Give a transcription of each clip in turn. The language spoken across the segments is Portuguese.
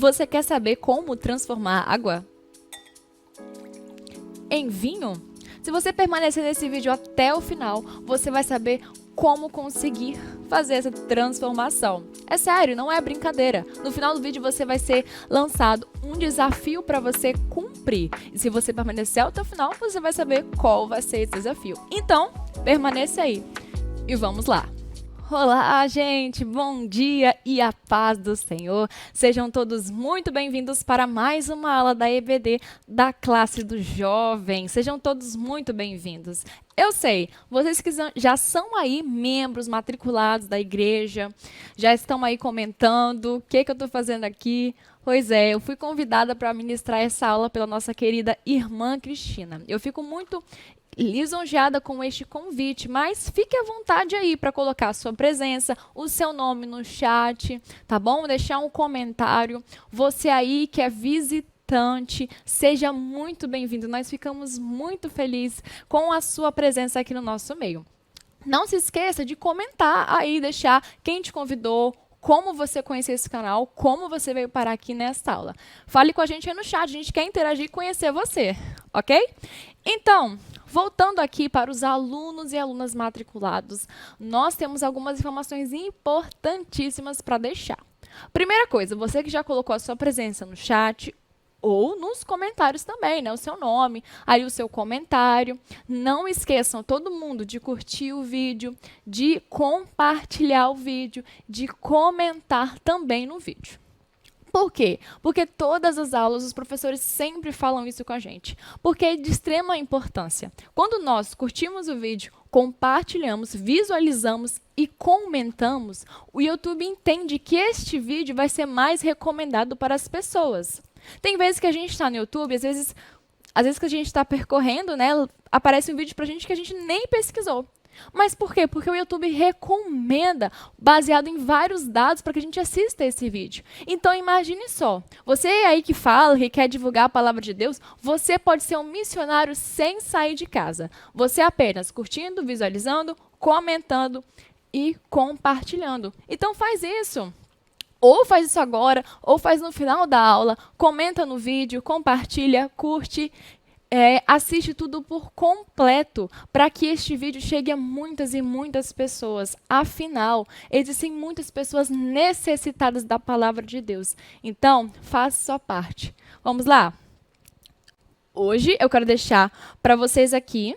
Você quer saber como transformar água em vinho? Se você permanecer nesse vídeo até o final, você vai saber como conseguir fazer essa transformação. É sério, não é brincadeira. No final do vídeo você vai ser lançado um desafio para você cumprir. E se você permanecer até o final, você vai saber qual vai ser esse desafio. Então, permaneça aí e vamos lá. Olá, gente! Bom dia e a paz do Senhor. Sejam todos muito bem-vindos para mais uma aula da EBD da classe do jovem. Sejam todos muito bem-vindos. Eu sei, vocês que já são aí membros matriculados da igreja, já estão aí comentando o que eu estou fazendo aqui. Pois é, eu fui convidada para ministrar essa aula pela nossa querida irmã Cristina. Eu fico muito lisonjeada com este convite, mas fique à vontade aí para colocar a sua presença, o seu nome no chat, tá bom? Deixar um comentário. Você aí que é visitante, seja muito bem-vindo. Nós ficamos muito felizes com a sua presença aqui no nosso meio. Não se esqueça de comentar aí, deixar quem te convidou, como você conheceu esse canal, como você veio parar aqui nesta aula. Fale com a gente aí no chat, a gente quer interagir e conhecer você, ok? Então, voltando aqui para os alunos e alunas matriculados, nós temos algumas informações importantíssimas para deixar. Primeira coisa, você que já colocou a sua presença no chat ou nos comentários também, né? O seu nome, aí o seu comentário. Não esqueçam, todo mundo, de curtir o vídeo, de compartilhar o vídeo, de comentar também no vídeo. Por quê? Porque todas as aulas, os professores sempre falam isso com a gente. Porque é de extrema importância. Quando nós curtimos o vídeo, compartilhamos, visualizamos e comentamos, o YouTube entende que este vídeo vai ser mais recomendado para as pessoas. Tem vezes que a gente está no YouTube, às vezes que a gente está percorrendo, né, aparece um vídeo para a gente que a gente nem pesquisou. Mas por quê? Porque o YouTube recomenda, baseado em vários dados, para que a gente assista esse vídeo. Então, imagine só, você aí que fala, que quer divulgar a palavra de Deus, você pode ser um missionário sem sair de casa. Você apenas curtindo, visualizando, comentando e compartilhando. Então, faz isso. Ou faz isso agora, ou faz no final da aula, comenta no vídeo, compartilha, curte, assiste tudo por completo, para que este vídeo chegue a muitas e muitas pessoas. Afinal, existem muitas pessoas necessitadas da palavra de Deus. Então, faça sua parte. Vamos lá? Hoje eu quero deixar para vocês aqui,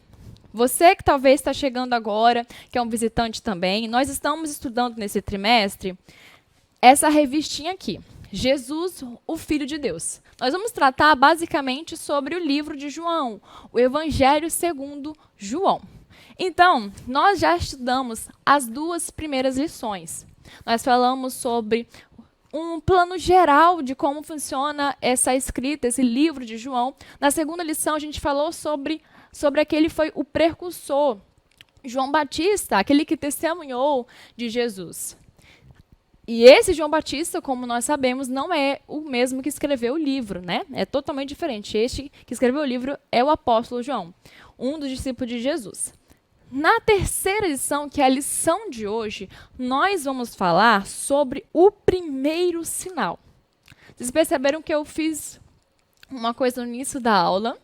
você que talvez está chegando agora, que é um visitante também, nós estamos estudando nesse trimestre essa revistinha aqui, Jesus, o Filho de Deus. Nós vamos tratar basicamente sobre o livro de João, o Evangelho segundo João. Então, nós já estudamos as duas primeiras lições. Nós falamos sobre um plano geral de como funciona essa escrita, esse livro de João. Na segunda lição, a gente falou sobre aquele que foi o precursor, João Batista, aquele que testemunhou de Jesus. E esse João Batista, como nós sabemos, não é o mesmo que escreveu o livro, né? É totalmente diferente. Este que escreveu o livro é o apóstolo João, um dos discípulos de Jesus. Na terceira lição, que é a lição de hoje, nós vamos falar sobre o primeiro sinal. Vocês perceberam que eu fiz uma coisa no início da aula,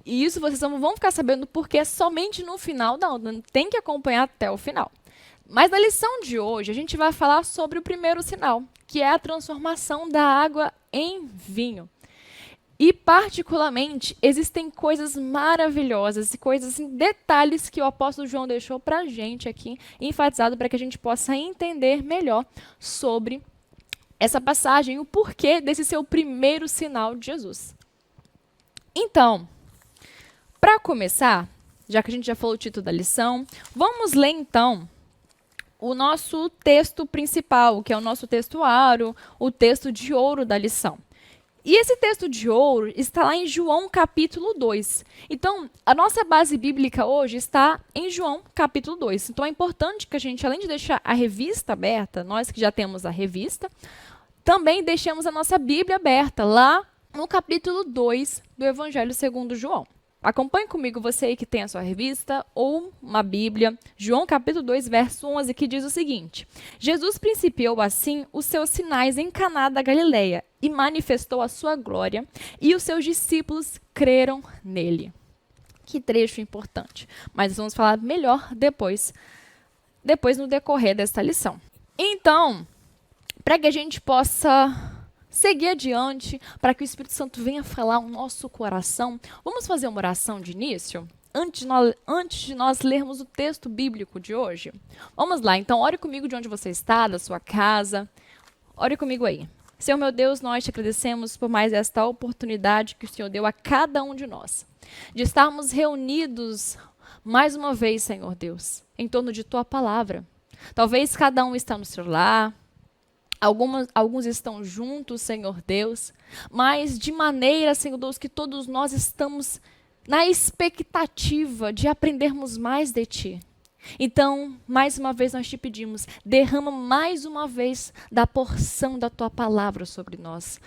e isso vocês vão ficar sabendo porque é somente no final da aula, tem que acompanhar até o final. Mas na lição de hoje, a gente vai falar sobre o primeiro sinal, que é a transformação da água em vinho. E, particularmente, existem coisas maravilhosas e coisas, assim, detalhes que o apóstolo João deixou para a gente aqui, enfatizado para que a gente possa entender melhor sobre essa passagem, o porquê desse ser o primeiro sinal de Jesus. Então, para começar, já que a gente já falou o título da lição, vamos ler, então, o nosso texto principal, que é o nosso textuário, o texto de ouro da lição. E esse texto de ouro está lá em João capítulo 2. Então, a nossa base bíblica hoje está em João capítulo 2. Então, é importante que a gente, além de deixar a revista aberta, nós que já temos a revista, também deixemos a nossa Bíblia aberta lá no capítulo 2 do Evangelho segundo João. Acompanhe comigo, você aí que tem a sua revista ou uma Bíblia, João capítulo 2, verso 11, que diz o seguinte: Jesus principiou assim os seus sinais em Caná da Galileia e manifestou a sua glória, e os seus discípulos creram nele. Que trecho importante, mas vamos falar melhor depois no decorrer desta lição. Então, para que a gente possa seguir adiante, para que o Espírito Santo venha falar o nosso coração, vamos fazer uma oração de início? Antes de nós lermos o texto bíblico de hoje. Vamos lá, então ore comigo de onde você está, da sua casa. Ore comigo aí. Senhor meu Deus, nós te agradecemos por mais esta oportunidade que o Senhor deu a cada um de nós, de estarmos reunidos mais uma vez, Senhor Deus, em torno de Tua palavra. Talvez cada um está no seu lar, alguns estão juntos, Senhor Deus, mas de maneira, Senhor Deus, que todos nós estamos na expectativa de aprendermos mais de Ti. Então, mais uma vez nós te pedimos, derrama mais uma vez da porção da Tua palavra sobre nós.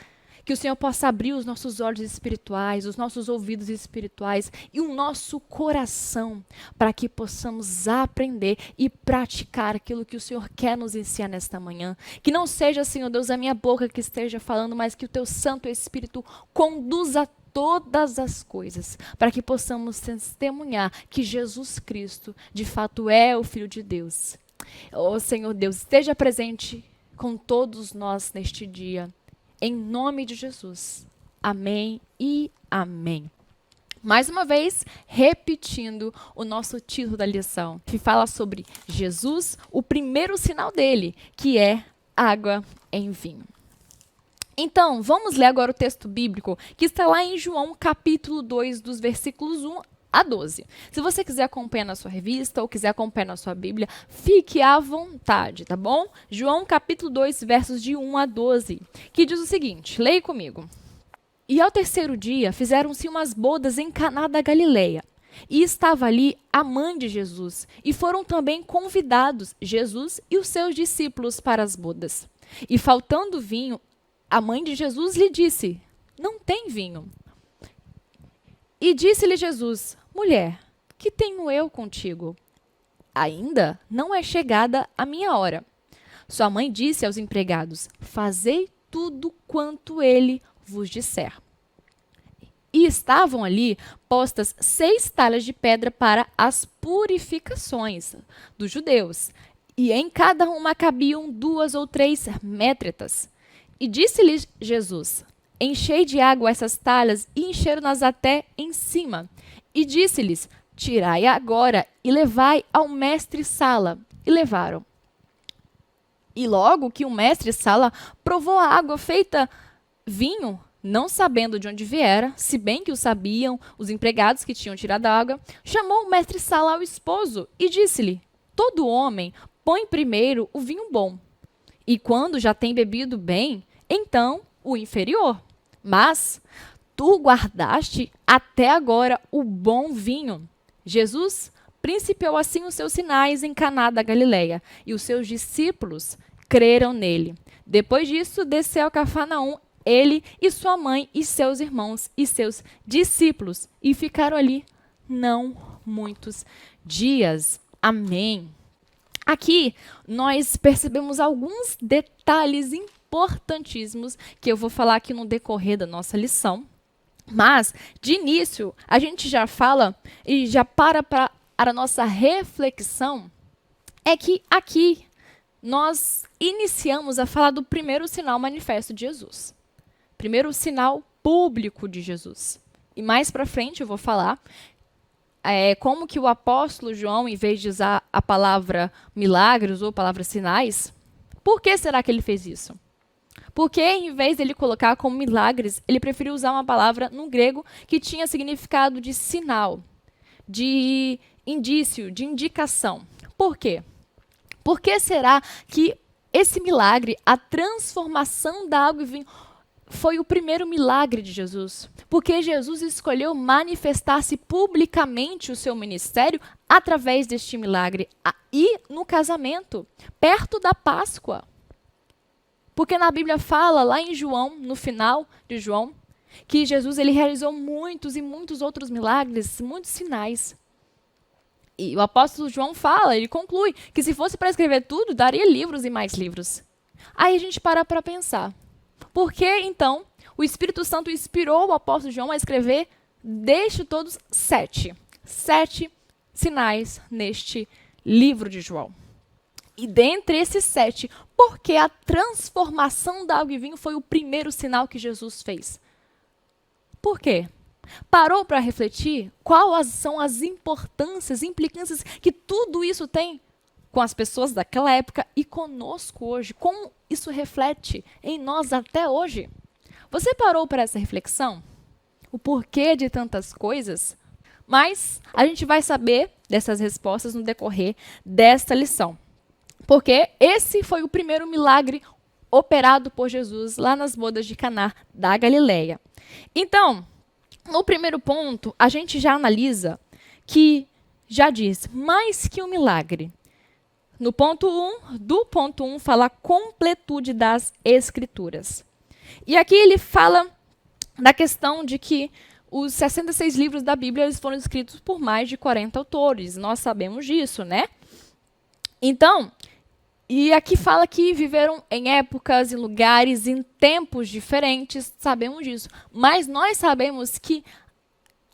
Que o Senhor possa abrir os nossos olhos espirituais, os nossos ouvidos espirituais e o nosso coração, para que possamos aprender e praticar aquilo que o Senhor quer nos ensinar nesta manhã. Que não seja, Senhor Deus, a minha boca que esteja falando, mas que o Teu Santo Espírito conduza todas as coisas, para que possamos testemunhar que Jesus Cristo, de fato, é o Filho de Deus. Oh, Senhor Deus, esteja presente com todos nós neste dia. Em nome de Jesus. Amém e amém. Mais uma vez, repetindo o nosso título da lição, que fala sobre Jesus, o primeiro sinal dele, que é água em vinho. Então, vamos ler agora o texto bíblico, que está lá em João capítulo 2, dos versículos 1 a 12. Se você quiser acompanhar na sua revista ou quiser acompanhar na sua Bíblia, fique à vontade, tá bom? João capítulo 2, versos de 1 a 12, que diz o seguinte, leia comigo. E ao terceiro dia fizeram-se umas bodas em Caná da Galileia, e estava ali a mãe de Jesus, e foram também convidados Jesus e os seus discípulos para as bodas. E faltando vinho, a mãe de Jesus lhe disse, não tem vinho. E disse-lhe Jesus, mulher, que tenho eu contigo? Ainda não é chegada a minha hora. Sua mãe disse aos empregados, fazei tudo quanto ele vos disser. E estavam ali postas 6 talhas de pedra para as purificações dos judeus, e em cada uma cabiam 2 ou 3 métretas. E disse-lhe Jesus, enchei de água essas talhas e encheram-nas até em cima. E disse-lhes, tirai agora e levai ao mestre-sala. E levaram. E logo que o mestre-sala provou a água feita vinho, não sabendo de onde viera, se bem que o sabiam os empregados que tinham tirado a água, chamou o mestre-sala ao esposo e disse-lhe, todo homem põe primeiro o vinho bom, e quando já tem bebido bem, então o inferior. Mas tu guardaste até agora o bom vinho. Jesus principiou assim os seus sinais em Caná da Galileia, e os seus discípulos creram nele. Depois disso, desceu a Cafarnaum, ele e sua mãe e seus irmãos e seus discípulos, e ficaram ali não muitos dias. Amém. Aqui nós percebemos alguns detalhes importantíssimos que eu vou falar aqui no decorrer da nossa lição. Mas, de início, a gente já fala e já para a nossa reflexão, é que aqui nós iniciamos a falar do primeiro sinal manifesto de Jesus. Primeiro sinal público de Jesus. E mais para frente eu vou falar como que o apóstolo João, em vez de usar a palavra milagres ou a palavra sinais, por que será que ele fez isso? Porque, em vez de ele colocar como milagres, ele preferiu usar uma palavra no grego que tinha significado de sinal, de indício, de indicação. Por quê? Por que será que esse milagre, a transformação da água em vinho, foi o primeiro milagre de Jesus? Porque Jesus escolheu manifestar-se publicamente o seu ministério através deste milagre. E no casamento, perto da Páscoa. Porque na Bíblia fala, lá em João, no final de João, que Jesus ele realizou muitos e muitos outros milagres, muitos sinais. E o apóstolo João fala, ele conclui, que se fosse para escrever tudo, daria livros e mais livros. Aí a gente para pensar. Por que, então, o Espírito Santo inspirou o apóstolo João a escrever, deixe todos 7 sinais neste livro de João? E dentre esses 7, por que a transformação da água em vinho foi o primeiro sinal que Jesus fez? Por quê? Parou para refletir quais são as importâncias, implicâncias que tudo isso tem com as pessoas daquela época e conosco hoje? Como isso reflete em nós até hoje? Você parou para essa reflexão? O porquê de tantas coisas? Mas a gente vai saber dessas respostas no decorrer desta lição. Porque esse foi o primeiro milagre operado por Jesus lá nas bodas de Caná da Galileia. Então, no primeiro ponto, a gente já analisa que já diz mais que um milagre. No ponto 1, do ponto 1, fala a completude das Escrituras. E aqui ele fala da questão de que os 66 livros da Bíblia eles foram escritos por mais de 40 autores. Nós sabemos disso, né? Então, e aqui fala que viveram em épocas, em lugares, em tempos diferentes, sabemos disso. Mas nós sabemos que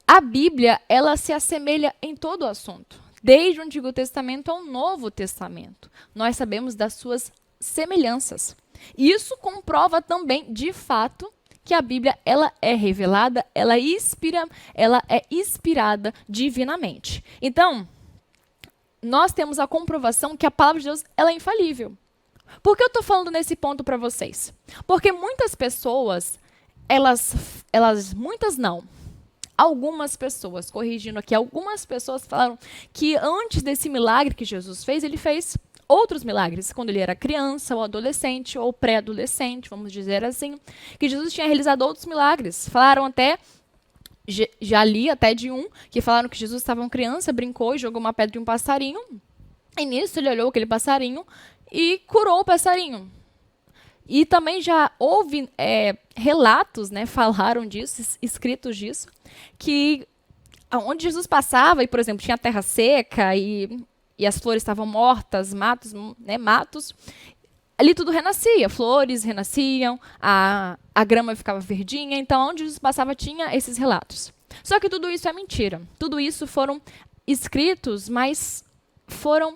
a Bíblia, ela se assemelha em todo o assunto, desde o Antigo Testamento ao Novo Testamento. Nós sabemos das suas semelhanças. E isso comprova também, de fato, que a Bíblia ela é revelada, ela é inspirada divinamente. Então, nós temos a comprovação que a palavra de Deus ela é infalível. Por que eu estou falando nesse ponto para vocês? Porque muitas pessoas, muitas não, algumas pessoas, corrigindo aqui, algumas pessoas falaram que antes desse milagre que Jesus fez, ele fez outros milagres, quando ele era criança, ou adolescente, ou pré-adolescente, vamos dizer assim, que Jesus tinha realizado outros milagres. Falaram até, já li até de um, que falaram que Jesus estava uma criança, brincou e jogou uma pedra em um passarinho, e nisso ele olhou aquele passarinho e curou o passarinho. E também já houve relatos, né, falaram disso, escritos disso, que onde Jesus passava, e por exemplo, tinha terra seca e as flores estavam mortas, matos, ali tudo renascia, flores renasciam, a grama ficava verdinha, então onde Jesus passava tinha esses relatos. Só que tudo isso é mentira. Tudo isso foram escritos, mas foram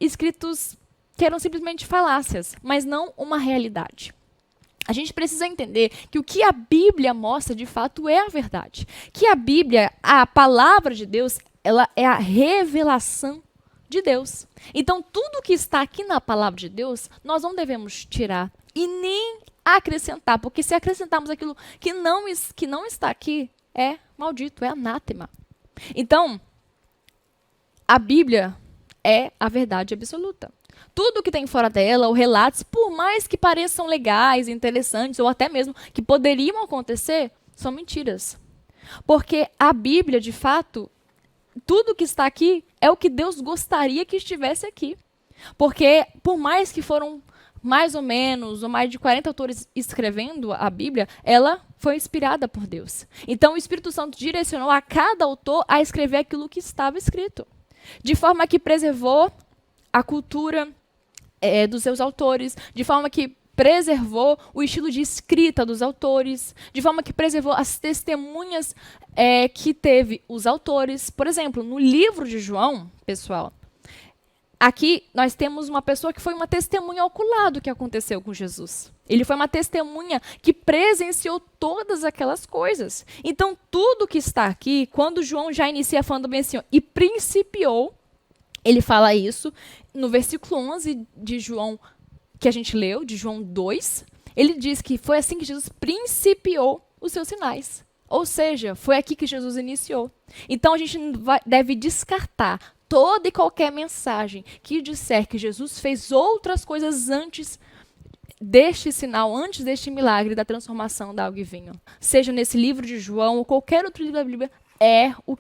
escritos que eram simplesmente falácias, mas não uma realidade. A gente precisa entender que o que a Bíblia mostra de fato é a verdade. Que a Bíblia, a palavra de Deus, ela é a revelação de Deus. Então, tudo que está aqui na palavra de Deus, nós não devemos tirar e nem acrescentar, porque se acrescentarmos aquilo que não está aqui, é maldito, é anátema. Então, a Bíblia é a verdade absoluta. Tudo que tem fora dela, ou relatos, por mais que pareçam legais, interessantes, ou até mesmo que poderiam acontecer, são mentiras. Porque a Bíblia, de fato, tudo que está aqui é o que Deus gostaria que estivesse aqui. Porque, por mais que foram mais ou menos, ou mais de 40 autores escrevendo a Bíblia, ela foi inspirada por Deus. Então, o Espírito Santo direcionou a cada autor a escrever aquilo que estava escrito. De forma que preservou a cultura dos seus autores, de forma que preservou o estilo de escrita dos autores, de forma que preservou as testemunhas que teve os autores. Por exemplo, no livro de João, pessoal, aqui nós temos uma pessoa que foi uma testemunha ocular do que aconteceu com Jesus. Ele foi uma testemunha que presenciou todas aquelas coisas. Então, tudo que está aqui, quando João já inicia falando bem assim, e principiou, ele fala isso no versículo 11 de João, que a gente leu, de João 2, ele diz que foi assim que Jesus principiou os seus sinais. Ou seja, foi aqui que Jesus iniciou. Então, a gente deve descartar toda e qualquer mensagem que disser que Jesus fez outras coisas antes deste sinal, antes deste milagre da transformação da água em vinho. Seja nesse livro de João ou qualquer outro livro da Bíblia, é o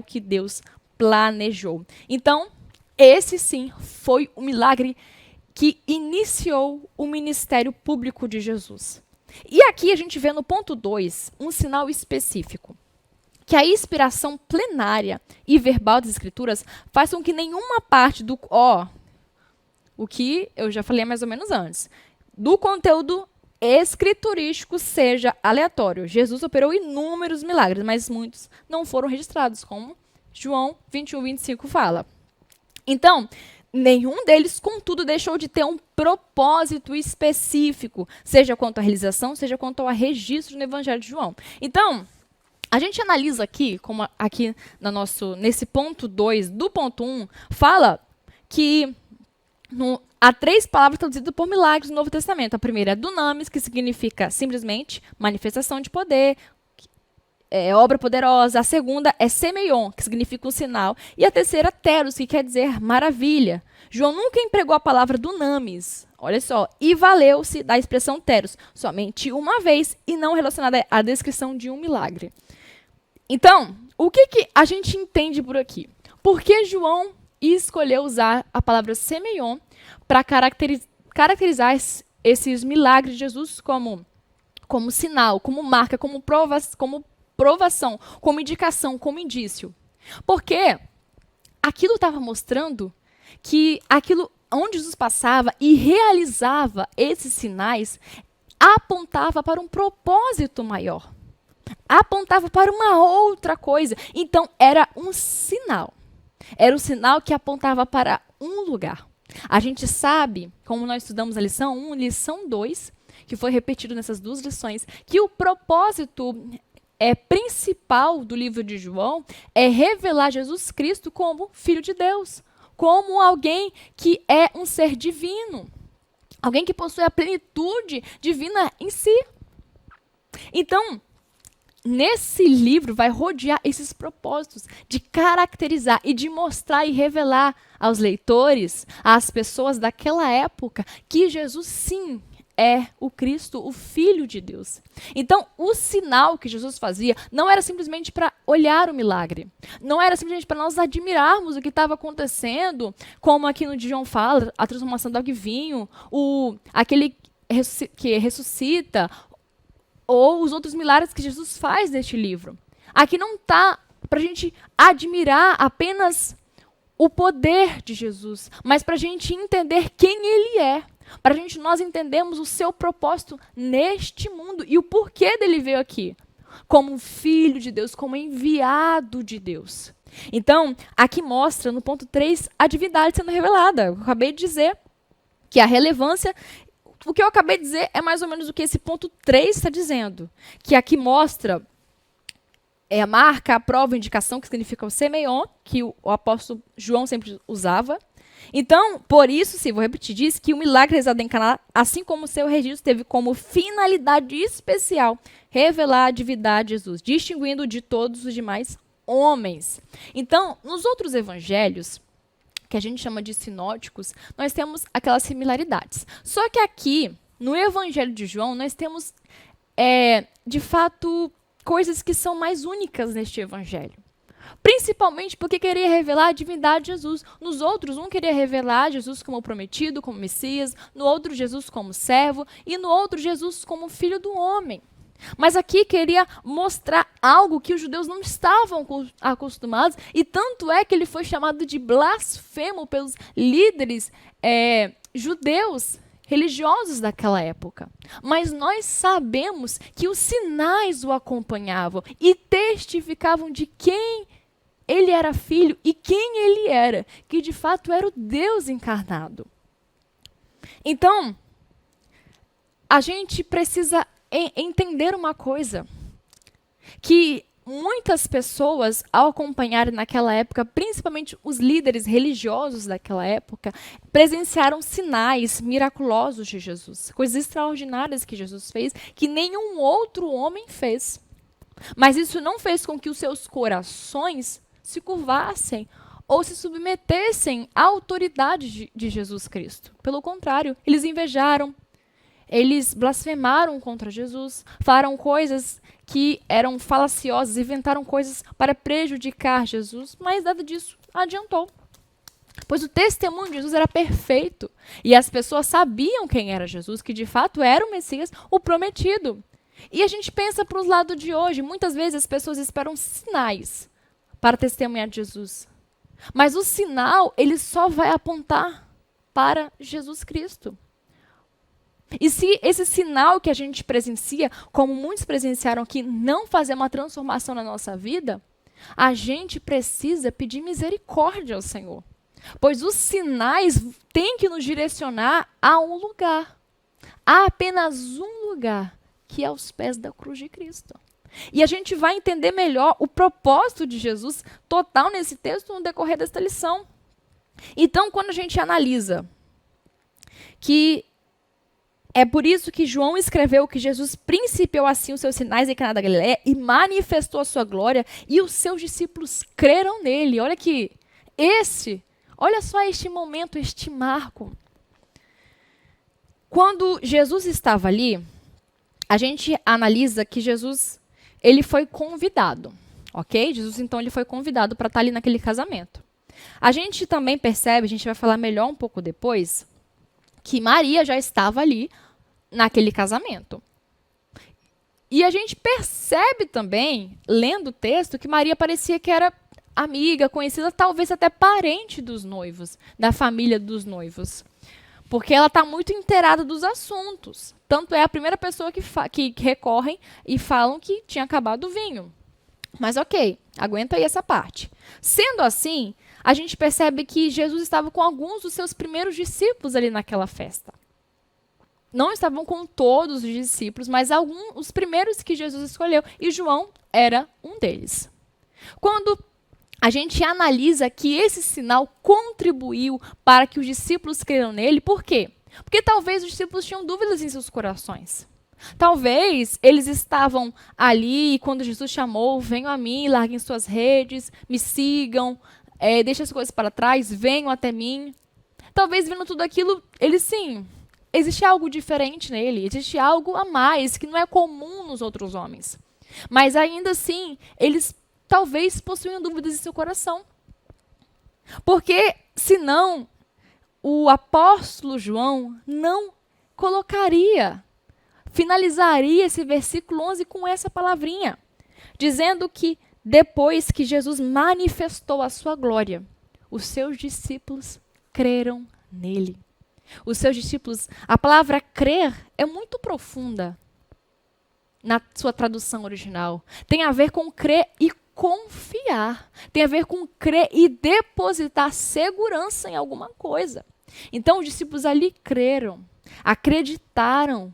que Deus planejou. Então, esse sim foi o milagre que iniciou o ministério público de Jesus. E aqui a gente vê no ponto 2 um sinal específico, que a inspiração plenária e verbal das escrituras faz com que nenhuma parte do... o que eu já falei mais ou menos antes, do conteúdo escriturístico seja aleatório. Jesus operou inúmeros milagres, mas muitos não foram registrados, como João 21, 25 fala. Então, nenhum deles, contudo, deixou de ter um propósito específico, seja quanto à realização, seja quanto ao registro no Evangelho de João. Então, a gente analisa aqui, como aqui nesse ponto 2 do ponto 1, fala que há 3 palavras traduzidas por milagres no Novo Testamento. A primeira é dunamis, que significa simplesmente manifestação de poder, obra poderosa. A segunda é semeion, que significa um sinal. E a terceira, teros, que quer dizer maravilha. João nunca empregou a palavra dunamis, olha só, e valeu-se da expressão teros somente uma vez e não relacionada à descrição de um milagre. Então, o que a gente entende por aqui? Por que João escolheu usar a palavra semeion para caracterizar esses milagres de Jesus como sinal, como marca, como provação, como indicação, como indício? Porque aquilo estava mostrando que aquilo onde Jesus passava e realizava esses sinais apontava para um propósito maior. Apontava para uma outra coisa. Então, era um sinal. Era um sinal que apontava para um lugar. A gente sabe, como nós estudamos a lição 1 e lição 2, que foi repetido nessas 2 lições, que o propósito principal do livro de João é revelar Jesus Cristo como Filho de Deus, como alguém que é um ser divino, alguém que possui a plenitude divina em si. Então, nesse livro vai rodear esses propósitos de caracterizar e de mostrar e revelar aos leitores, às pessoas daquela época, que Jesus sim é o Cristo, o Filho de Deus. Então, o sinal que Jesus fazia não era simplesmente para olhar o milagre, não era simplesmente para nós admirarmos o que estava acontecendo, como aqui no João fala, a transformação do água em vinho, aquele que ressuscita, ou os outros milagres que Jesus faz neste livro. Aqui não está para a gente admirar apenas o poder de Jesus, mas para a gente entender quem Ele é, para nós entendermos o seu propósito neste mundo e o porquê dele veio aqui, como Filho de Deus, como enviado de Deus. Então, aqui mostra, no ponto 3, a divindade sendo revelada. Eu acabei de dizer que a relevância... O que eu acabei de dizer é mais ou menos o que esse ponto 3 está dizendo. Que aqui mostra a marca, a prova, a indicação, que significa o semeion, que o apóstolo João sempre usava. Então, por isso, vou repetir, diz que o milagre realizado em Caná, assim como o seu registro, teve como finalidade especial revelar a divindade de Jesus, distinguindo de todos os demais homens. Então, nos outros evangelhos, que a gente chama de sinóticos, nós temos aquelas similaridades. Só que aqui, no Evangelho de João, nós temos, de fato, coisas que são mais únicas neste Evangelho. Principalmente porque queria revelar a divindade de Jesus. Nos outros, um queria revelar Jesus como prometido, como Messias, no outro, Jesus como servo, e no outro, Jesus como filho do homem. Mas aqui queria mostrar algo que os judeus não estavam acostumados, e tanto é que ele foi chamado de blasfemo pelos líderes judeus religiosos daquela época. Mas nós sabemos que os sinais o acompanhavam e testificavam de quem ele era filho e quem ele era, que de fato era o Deus encarnado. Então, a gente precisa entender uma coisa, que muitas pessoas, ao acompanharem naquela época, principalmente os líderes religiosos daquela época, presenciaram sinais miraculosos de Jesus, coisas extraordinárias que Jesus fez, que nenhum outro homem fez. Mas isso não fez com que os seus corações se curvassem ou se submetessem à autoridade de Jesus Cristo. Pelo contrário, eles invejaram, eles blasfemaram contra Jesus, falaram coisas que eram falaciosas, inventaram coisas para prejudicar Jesus, mas nada disso adiantou. Pois o testemunho de Jesus era perfeito. E as pessoas sabiam quem era Jesus, que de fato era o Messias, o prometido. E a gente pensa para os lados de hoje. Muitas vezes as pessoas esperam sinais para testemunhar de Jesus. Mas o sinal, ele só vai apontar para Jesus Cristo. E se esse sinal que a gente presencia, como muitos presenciaram aqui, não fazer uma transformação na nossa vida, a gente precisa pedir misericórdia ao Senhor. Pois os sinais têm que nos direcionar a um lugar. Há apenas um lugar, que é aos pés da cruz de Cristo. E a gente vai entender melhor o propósito de Jesus total nesse texto no decorrer desta lição. Então, quando a gente analisa que é por isso que João escreveu que Jesus principiou assim os seus sinais em Caná da Galileia e manifestou a sua glória e os seus discípulos creram nele. Olha só este momento, este marco. Quando Jesus estava ali, a gente analisa que Jesus, ele foi convidado, ok? Jesus, então, ele foi convidado para estar ali naquele casamento. A gente também percebe, a gente vai falar melhor um pouco depois, que Maria já estava ali naquele casamento. E a gente percebe também, lendo o texto, que Maria parecia que era amiga, conhecida, talvez até parente dos noivos, da família dos noivos. Porque ela está muito inteirada dos assuntos. Tanto é a primeira pessoa que recorrem e falam que tinha acabado o vinho. Mas ok, aguenta aí essa parte. Sendo assim, a gente percebe que Jesus estava com alguns dos seus primeiros discípulos ali naquela festa. Não estavam com todos os discípulos, mas os primeiros que Jesus escolheu. E João era um deles. Quando a gente analisa que esse sinal contribuiu para que os discípulos creram nele, por quê? Porque talvez os discípulos tinham dúvidas em seus corações. Talvez eles estavam ali e quando Jesus chamou, venham a mim, larguem suas redes, me sigam, deixem as coisas para trás, venham até mim. Talvez vendo tudo aquilo, eles sim, existe algo diferente nele, existe algo a mais que não é comum nos outros homens. Mas ainda assim, eles talvez possuíam dúvidas em seu coração. Porque, senão, o apóstolo João não finalizaria esse versículo 11 com essa palavrinha, dizendo que depois que Jesus manifestou a sua glória, os seus discípulos creram nele. Os seus discípulos, a palavra crer é muito profunda na sua tradução original. Tem a ver com crer e confiar. Tem a ver com crer e depositar segurança em alguma coisa. Então, os discípulos ali creram, acreditaram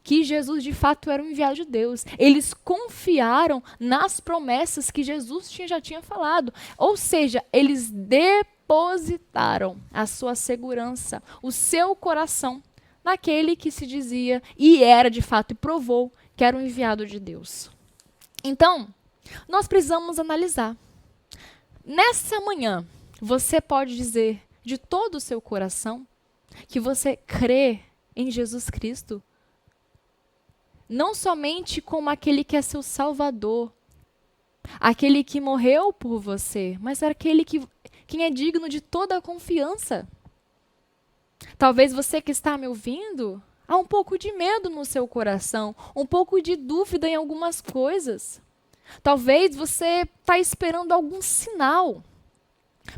que Jesus de fato era o enviado de Deus. Eles confiaram nas promessas que Jesus já tinha falado. Ou seja, eles depositaram a sua segurança, o seu coração, naquele que se dizia e era de fato e provou que era o enviado de Deus. Então, nós precisamos analisar. Nessa manhã, você pode dizer de todo o seu coração que você crê em Jesus Cristo, não somente como aquele que é seu Salvador, aquele que morreu por você, mas aquele quem é digno de toda a confiança. Talvez você que está me ouvindo, há um pouco de medo no seu coração, um pouco de dúvida em algumas coisas. Talvez você está esperando algum sinal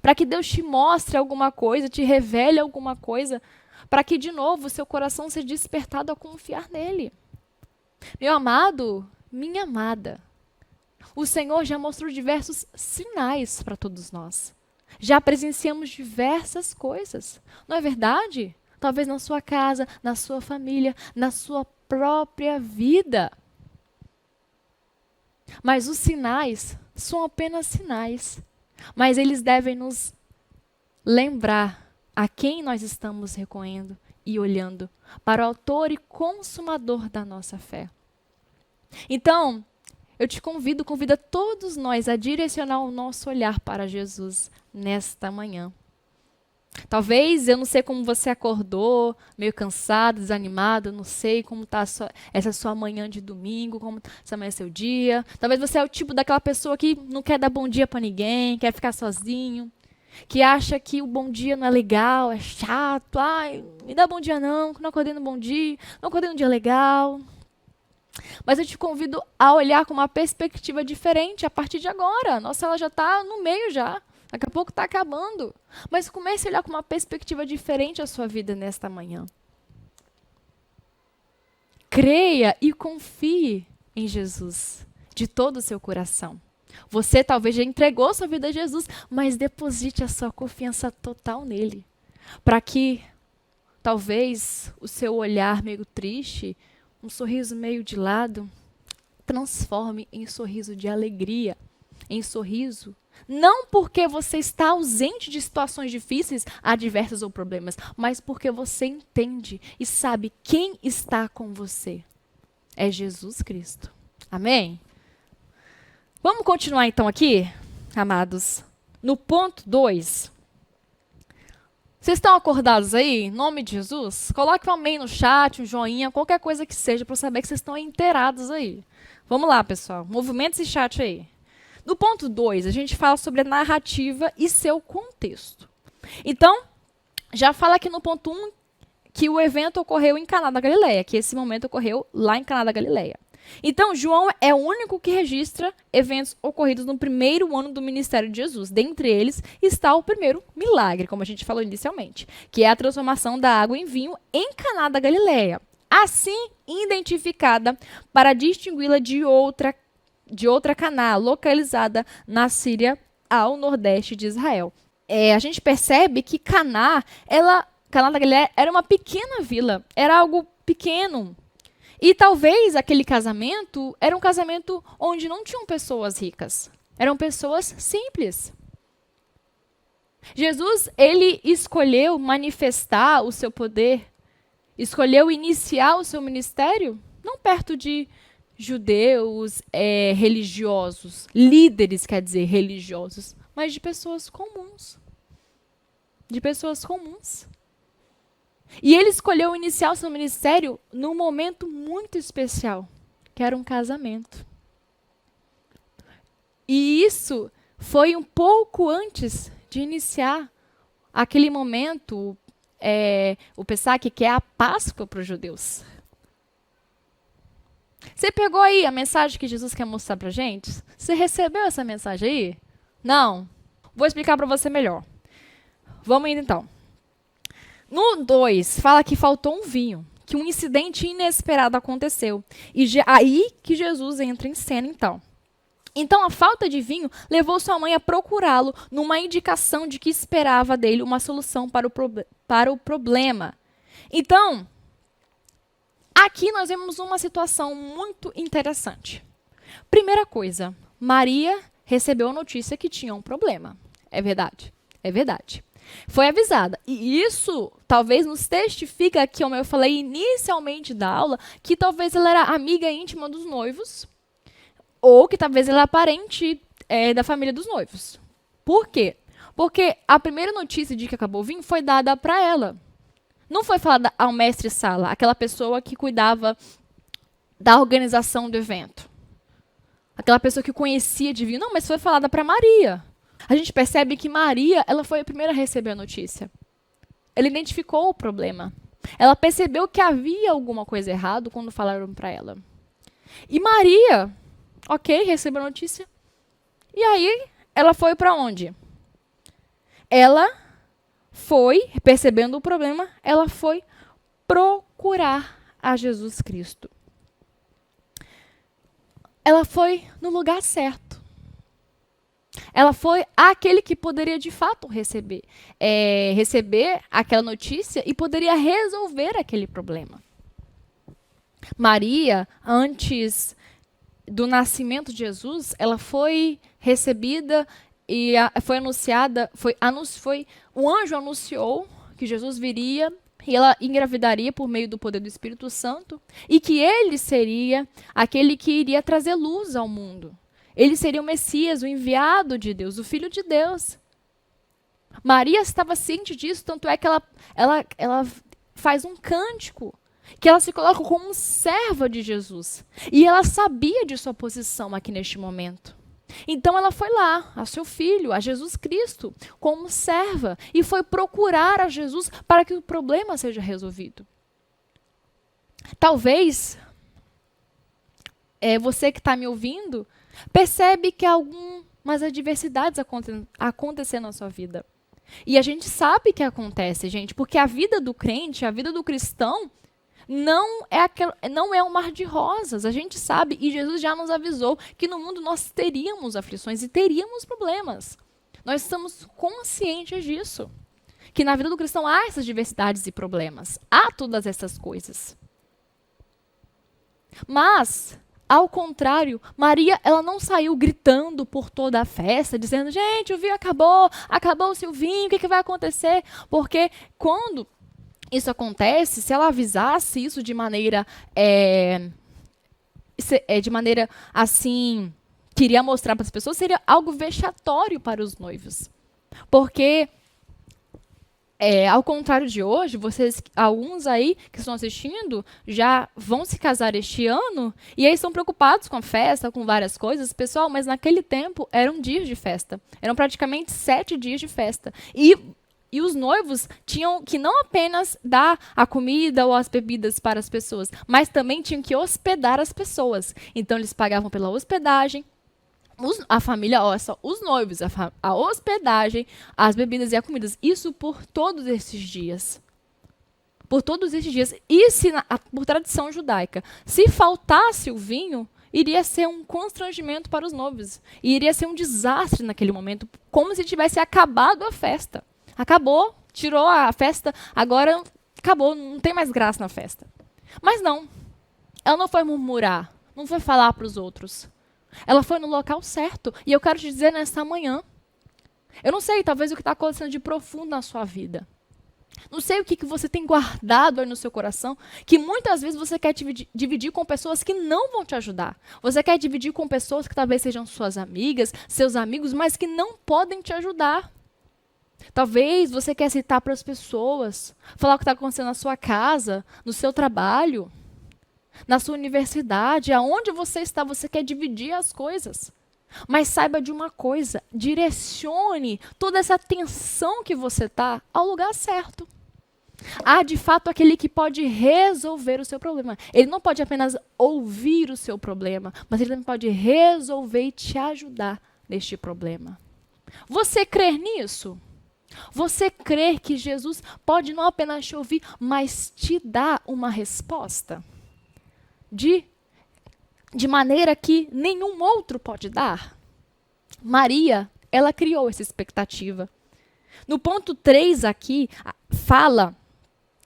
para que Deus te mostre alguma coisa, te revele alguma coisa, para que de novo o seu coração seja despertado a confiar nele. Meu amado, minha amada, o Senhor já mostrou diversos sinais para todos nós. Já presenciamos diversas coisas, não é verdade? Talvez na sua casa, na sua família, na sua própria vida. Mas os sinais são apenas sinais. Mas eles devem nos lembrar a quem nós estamos recorrendo e olhando, para o autor e consumador da nossa fé. Então, eu te convido a todos nós a direcionar o nosso olhar para Jesus nesta manhã. Talvez, eu não sei como você acordou, meio cansado, desanimado, não sei como está essa sua manhã de domingo, como essa manhã é seu dia. Talvez você é o tipo daquela pessoa que não quer dar bom dia para ninguém, quer ficar sozinho. que acha que o bom dia não é legal, é chato, ai, me dá bom dia não acordei no bom dia, não acordei no dia legal. Mas eu te convido a olhar com uma perspectiva diferente a partir de agora. Nossa, ela já está no meio já. Daqui a pouco está acabando. Mas comece a olhar com uma perspectiva diferente a sua vida nesta manhã. Creia e confie em Jesus de todo o seu coração. Você talvez já entregou sua vida a Jesus, mas deposite a sua confiança total nele. Para que talvez o seu olhar meio triste, um sorriso meio de lado, transforme em sorriso de alegria, em sorriso. Não porque você está ausente de situações difíceis, adversas ou problemas, mas porque você entende e sabe quem está com você. É Jesus Cristo. Amém? Vamos continuar então aqui, amados, no ponto 2. Vocês estão acordados aí? Em nome de Jesus? Coloque um amém no chat, um joinha, qualquer coisa que seja, para eu saber que vocês estão inteirados aí. Vamos lá, pessoal. Movimenta esse chat aí. No ponto 2, a gente fala sobre a narrativa e seu contexto. Então, já fala aqui no ponto 1 que o evento ocorreu em Caná da Galileia, que esse momento ocorreu lá em Caná da Galileia. Então, João é o único que registra eventos ocorridos no primeiro ano do ministério de Jesus. Dentre eles está o primeiro milagre, como a gente falou inicialmente, que é a transformação da água em vinho em Caná da Galileia, assim identificada para distingui-la de outra Caná, localizada na Síria, ao nordeste de Israel. A gente percebe que Caná da Galileia era uma pequena vila, era algo pequeno. E talvez aquele casamento era um casamento onde não tinham pessoas ricas. Eram pessoas simples. Jesus, ele escolheu manifestar o seu poder, escolheu iniciar o seu ministério, não perto de judeus religiosos, líderes, quer dizer, religiosos, mas de pessoas comuns. De pessoas comuns. E ele escolheu iniciar o seu ministério num momento muito especial, que era um casamento. E isso foi um pouco antes de iniciar aquele momento, o Pessach, que é a Páscoa para os judeus. Você pegou aí a mensagem que Jesus quer mostrar para a gente? Você recebeu essa mensagem aí? Não? Vou explicar para você melhor. Vamos indo então. No 2, fala que faltou um vinho, que um incidente inesperado aconteceu. E aí que Jesus entra em cena, então. Então, a falta de vinho levou sua mãe a procurá-lo numa indicação de que esperava dele uma solução para o problema. Então, aqui nós vemos uma situação muito interessante. Primeira coisa, Maria recebeu a notícia que tinha um problema. É verdade? É verdade. Foi avisada. E isso talvez nos testifica aqui, como eu falei inicialmente da aula, que talvez ela era amiga íntima dos noivos, ou que talvez ela era parente da família dos noivos. Por quê? Porque a primeira notícia de que acabou o vinho foi dada para ela. Não foi falada ao mestre Sala, aquela pessoa que cuidava da organização do evento. Aquela pessoa que conhecia de vinho. Não, mas foi falada para Maria. A gente percebe que Maria, ela foi a primeira a receber a notícia. Ela identificou o problema. Ela percebeu que havia alguma coisa errada quando falaram para ela. E Maria, ok, recebeu a notícia. E aí, ela foi para onde? Ela foi, percebendo o problema, ela foi procurar a Jesus Cristo. Ela foi no lugar certo. Ela foi aquele que poderia de fato receber aquela notícia e poderia resolver aquele problema. Maria, antes do nascimento de Jesus, ela foi recebida e foi anunciada, o anjo anunciou que Jesus viria e ela engravidaria por meio do poder do Espírito Santo e que ele seria aquele que iria trazer luz ao mundo. Ele seria o Messias, o enviado de Deus, o Filho de Deus. Maria estava ciente disso, tanto é que ela faz um cântico, que ela se coloca como serva de Jesus. E ela sabia de sua posição aqui neste momento. Então ela foi lá, a seu filho, a Jesus Cristo, como serva, e foi procurar a Jesus para que o problema seja resolvido. Talvez você que está me ouvindo percebe que há algumas adversidades acontecendo na sua vida. E a gente sabe que acontece, gente, porque a vida do crente, a vida do cristão, não é um mar de rosas. A gente sabe, e Jesus já nos avisou, que no mundo nós teríamos aflições e teríamos problemas. Nós estamos conscientes disso. Que na vida do cristão há essas diversidades e problemas. Há todas essas coisas. Mas, ao contrário, Maria, ela não saiu gritando por toda a festa, dizendo, gente, o vinho acabou-se o vinho, o que vai acontecer? Porque quando isso acontece, se ela avisasse isso de maneira assim, queria mostrar para as pessoas, seria algo vexatório para os noivos. Porque, ao contrário de hoje, alguns aí que estão assistindo, já vão se casar este ano, e aí estão preocupados com a festa, com várias coisas, pessoal, mas naquele tempo eram dias de festa. Eram praticamente 7 dias de festa. E os noivos tinham que não apenas dar a comida ou as bebidas para as pessoas, mas também tinham que hospedar as pessoas. Então, eles pagavam pela hospedagem, a família, os noivos, a hospedagem, as bebidas e as comidas. Isso por todos esses dias. Por todos esses dias. E por tradição judaica, se faltasse o vinho, iria ser um constrangimento para os noivos. E iria ser um desastre naquele momento, como se tivesse acabado a festa. Acabou, tirou a festa, agora acabou, não tem mais graça na festa. Mas não, ela não foi murmurar, não foi falar para os outros. Ela foi no local certo. E eu quero te dizer nesta manhã, eu não sei, talvez o que está acontecendo de profundo na sua vida. Não sei o que você tem guardado aí no seu coração, que muitas vezes você quer dividir com pessoas que não vão te ajudar. Você quer dividir com pessoas que talvez sejam suas amigas, seus amigos, mas que não podem te ajudar. Talvez você quer citar para as pessoas, falar o que está acontecendo na sua casa, no seu trabalho, na sua universidade, aonde você está, você quer dividir as coisas. Mas saiba de uma coisa, direcione toda essa atenção que você está ao lugar certo. Há, de fato, aquele que pode resolver o seu problema. Ele não pode apenas ouvir o seu problema, mas ele também pode resolver e te ajudar neste problema. Você crê nisso? Você crê que Jesus pode não apenas te ouvir, mas te dar uma resposta? De maneira que nenhum outro pode dar? Maria, ela criou essa expectativa. No ponto 3 aqui, fala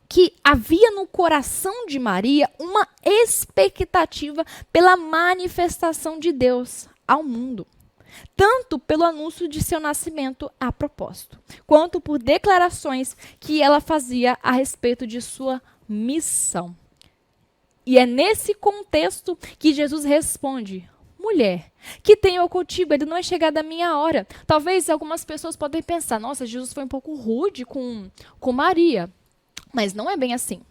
que havia no coração de Maria uma expectativa pela manifestação de Deus ao mundo. Tanto pelo anúncio de seu nascimento a propósito, quanto por declarações que ela fazia a respeito de sua missão. E é nesse contexto que Jesus responde, mulher, que tenho eu contigo, ele não é chegada a minha hora. Talvez algumas pessoas podem pensar, nossa, Jesus foi um pouco rude com Maria, mas não é bem assim.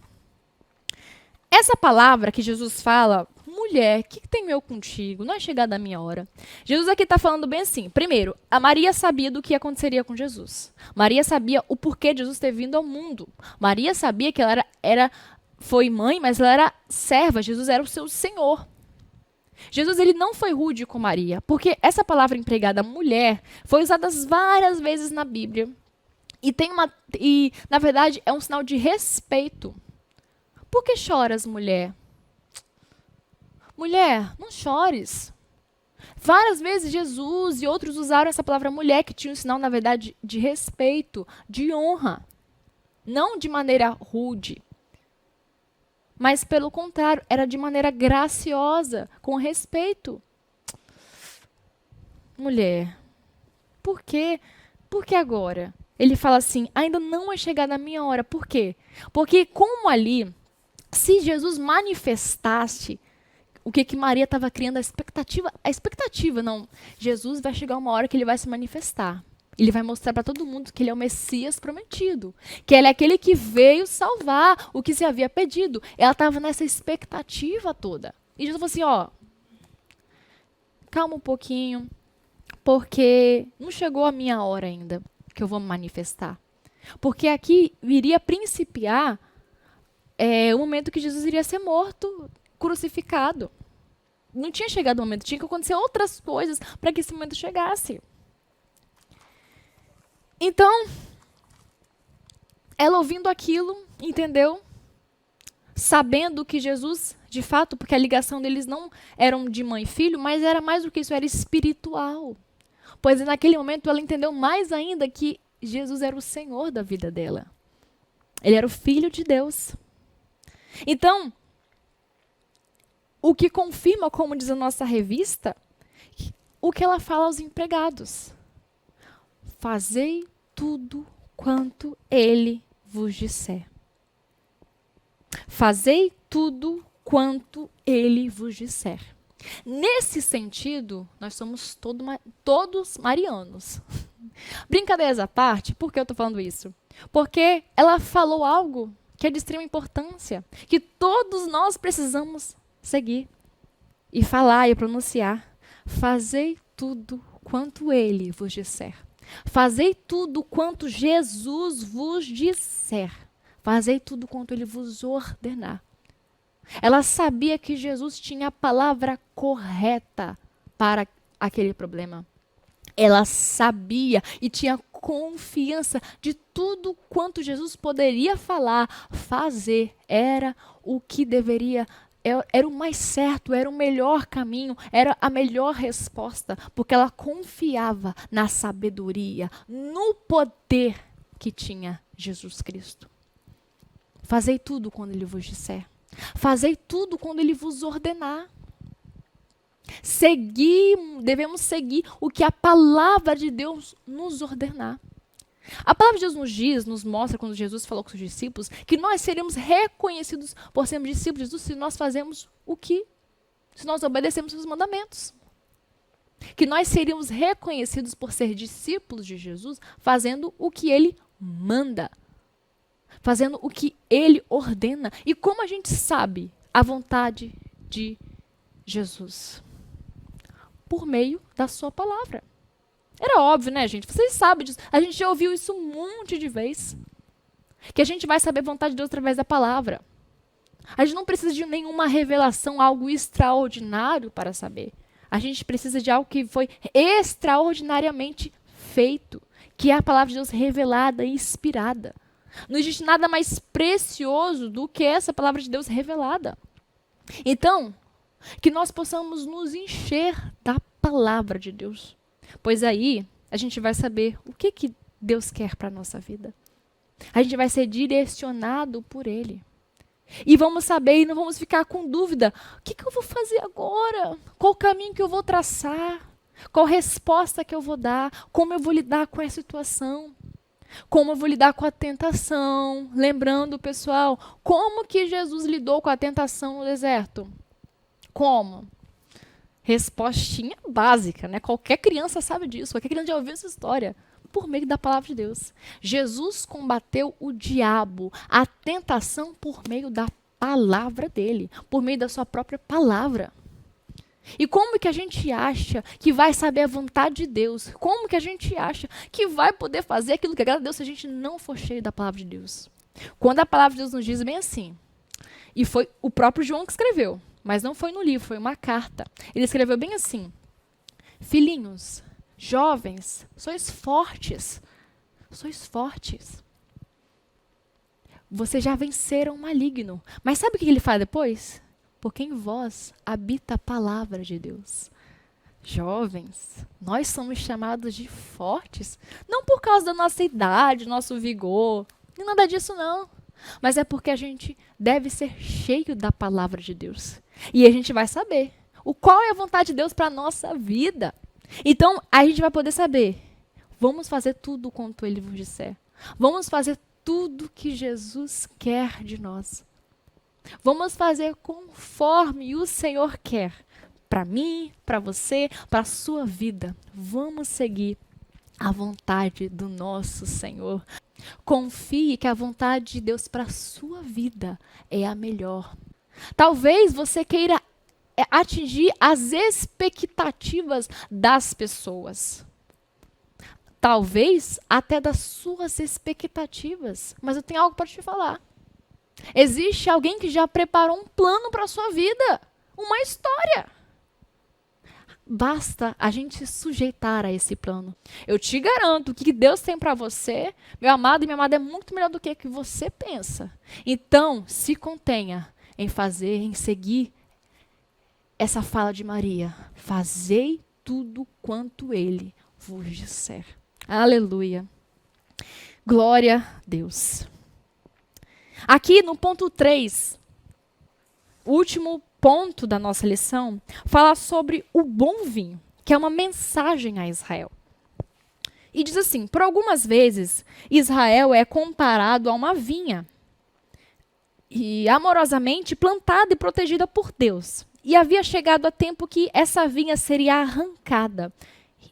Essa palavra que Jesus fala, mulher, que tenho eu contigo? Não é chegada a minha hora. Jesus aqui está falando bem assim. Primeiro, a Maria sabia do que aconteceria com Jesus. Maria sabia o porquê de Jesus ter vindo ao mundo. Maria sabia que ela foi mãe, mas ela era serva. Jesus era o seu Senhor. Jesus ele não foi rude com Maria, porque essa palavra empregada mulher foi usada várias vezes na Bíblia. E na verdade, é um sinal de respeito. Por que choras, mulher? Mulher, não chores. Várias vezes Jesus e outros usaram essa palavra mulher, que tinha um sinal, na verdade, de respeito, de honra. Não de maneira rude. Mas, pelo contrário, era de maneira graciosa, com respeito. Mulher, por quê? Por que agora? Ele fala assim, ainda não é chegada a minha hora. Por quê? Porque como ali, se Jesus manifestasse o que Maria estava criando, a expectativa, não. Jesus vai chegar uma hora que ele vai se manifestar. Ele vai mostrar para todo mundo que ele é o Messias prometido. Que ele é aquele que veio salvar o que se havia pedido. Ela estava nessa expectativa toda. E Jesus falou assim, calma um pouquinho. porque não chegou a minha hora ainda que eu vou me manifestar. Porque aqui iria principiar o momento que Jesus iria ser morto, crucificado. Não tinha chegado o momento, tinha que acontecer outras coisas para que esse momento chegasse. Então, ela ouvindo aquilo, entendeu? Sabendo que Jesus, de fato, porque a ligação deles não eram de mãe e filho, mas era mais do que isso, era espiritual. Pois naquele momento ela entendeu mais ainda que Jesus era o Senhor da vida dela. Ele era o Filho de Deus. Então, o que confirma, como diz a nossa revista, o que ela fala aos empregados. Fazei tudo quanto ele vos disser. Fazei tudo quanto ele vos disser. Nesse sentido, nós somos todos marianos. Brincadeiras à parte, por que eu estou falando isso? Porque ela falou algo que é de extrema importância, que todos nós precisamos seguir e falar e pronunciar. Fazei tudo quanto ele vos disser. Fazei tudo quanto Jesus vos disser. Fazei tudo quanto ele vos ordenar. Ela sabia que Jesus tinha a palavra correta para aquele problema. Ela sabia e tinha confiança de tudo quanto Jesus poderia falar, fazer. Era o que deveria, era o mais certo, era o melhor caminho, era a melhor resposta, porque ela confiava na sabedoria, no poder que tinha Jesus Cristo. Fazei tudo quando ele vos disser. Fazei tudo quando ele vos ordenar. Devemos seguir o que a palavra de Deus nos ordenar. A palavra de Deus nos mostra, quando Jesus falou com os discípulos, que nós seremos reconhecidos por sermos discípulos de Jesus se nós fazemos se nós obedecemos os mandamentos. Que nós seríamos reconhecidos por ser discípulos de Jesus fazendo o que ele manda. Fazendo o que ele ordena. E como a gente sabe a vontade de Jesus? Por meio da sua palavra. Era óbvio, né, gente? Vocês sabem disso. A gente já ouviu isso um monte de vezes. Que a gente vai saber a vontade de Deus através da palavra. A gente não precisa de nenhuma revelação, algo extraordinário para saber. A gente precisa de algo que foi extraordinariamente feito. Que é a palavra de Deus revelada e inspirada. Não existe nada mais precioso do que essa palavra de Deus revelada. Então, que nós possamos nos encher da palavra de Deus. Pois aí, a gente vai saber o que Deus quer para a nossa vida. A gente vai ser direcionado por Ele. E vamos saber e não vamos ficar com dúvida. O que eu vou fazer agora? Qual o caminho que eu vou traçar? Qual resposta que eu vou dar? Como eu vou lidar com essa situação? Como eu vou lidar com a tentação? Lembrando, pessoal, como que Jesus lidou com a tentação no deserto? Como? Respostinha básica, né? Qualquer criança sabe disso, qualquer criança já ouviu essa história. Por meio da palavra de Deus. Jesus combateu o diabo, a tentação por meio da palavra dele, por meio da sua própria palavra. E como que a gente acha que vai saber a vontade de Deus? Como que a gente acha que vai poder fazer aquilo que agrada a Deus se a gente não for cheio da palavra de Deus? Quando a palavra de Deus nos diz bem assim, e foi o próprio João que escreveu, mas não foi no livro, foi uma carta. Ele escreveu bem assim: filhinhos, jovens, sois fortes. Sois fortes. Vocês já venceram o maligno. Mas sabe o que ele fala depois? Porque em vós habita a palavra de Deus. Jovens, nós somos chamados de fortes, não por causa da nossa idade, nosso vigor, nem nada disso não. Mas é porque a gente deve ser cheio da palavra de Deus. E a gente vai saber qual é a vontade de Deus para a nossa vida. Então, a gente vai poder saber. Vamos fazer tudo quanto Ele vos disser. Vamos fazer tudo que Jesus quer de nós. Vamos fazer conforme o Senhor quer. Para mim, para você, para a sua vida. Vamos seguir a vontade do nosso Senhor. Confie que a vontade de Deus para a sua vida é a melhor. Talvez você queira atingir as expectativas das pessoas. Talvez até das suas expectativas. Mas eu tenho algo para te falar. Existe alguém que já preparou um plano para a sua vida. Uma história. Basta a gente se sujeitar a esse plano. Eu te garanto que o que Deus tem para você, meu amado e minha amada, é muito melhor do que você pensa. Então, se contenha em fazer, em seguir essa fala de Maria. Fazei tudo quanto Ele vos disser. Aleluia. Glória a Deus. Aqui no ponto 3, o último ponto da nossa lição, fala sobre o bom vinho, que é uma mensagem a Israel. E diz assim: por algumas vezes, Israel é comparado a uma vinha, e amorosamente plantada e protegida por Deus. E havia chegado a tempo que essa vinha seria arrancada,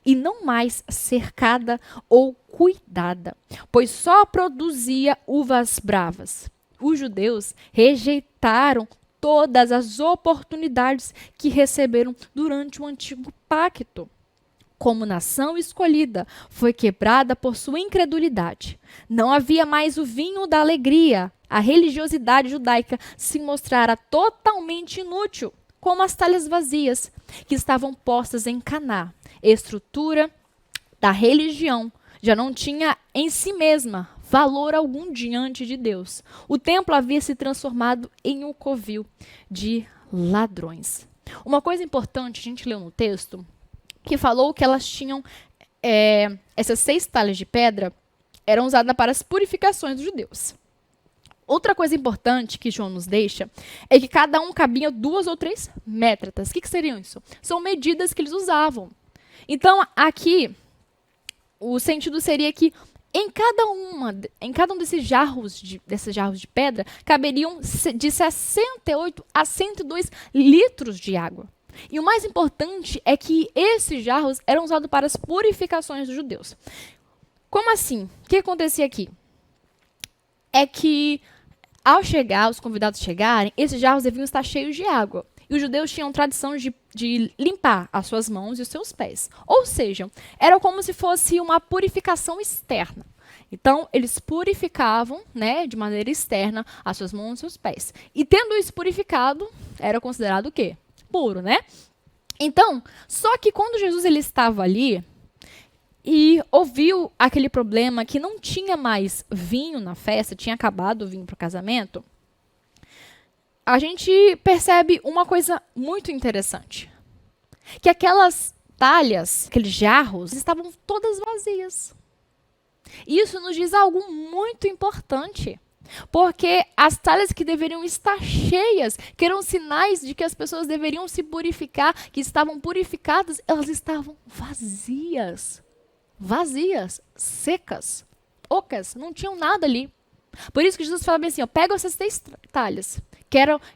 e não mais cercada ou cuidada, pois só produzia uvas bravas. Os judeus rejeitaram todas as oportunidades que receberam durante o antigo pacto. Como nação escolhida, foi quebrada por sua incredulidade. Não havia mais o vinho da alegria. A religiosidade judaica se mostrara totalmente inútil, como as talhas vazias que estavam postas em Caná. Estrutura da religião já não tinha em si mesma valor algum diante de Deus. O templo havia se transformado em um covil de ladrões. Uma coisa importante, a gente leu no texto, que falou que elas tinham, essas 6 talhas de pedra eram usadas para as purificações dos judeus. Outra coisa importante que João nos deixa é que cada um cabia 2 ou 3 métratas. O que seriam isso? São medidas que eles usavam. Então, aqui, o sentido seria que em cada um desses jarros de pedra, caberiam de 68 a 102 litros de água. E o mais importante é que esses jarros eram usados para as purificações dos judeus. Como assim? O que acontecia aqui? É que, ao os convidados chegarem, esses jarros deviam estar cheios de água. E os judeus tinham tradição de limpar as suas mãos e os seus pés. Ou seja, era como se fosse uma purificação externa. Então, eles purificavam, né, de maneira externa as suas mãos e seus pés. E tendo isso purificado, era considerado o quê? Puro, né? Então, só que quando Jesus ele estava ali e ouviu aquele problema que não tinha mais vinho na festa, tinha acabado o vinho para o casamento, a gente percebe uma coisa muito interessante. Que aquelas talhas, aqueles jarros, estavam todas vazias. Isso nos diz algo muito importante. Porque as talhas que deveriam estar cheias, que eram sinais de que as pessoas deveriam se purificar, que estavam purificadas, elas estavam vazias. Vazias, secas, ocas, não tinham nada ali. Por isso que Jesus fala bem assim, ó, pega essas 3 talhas.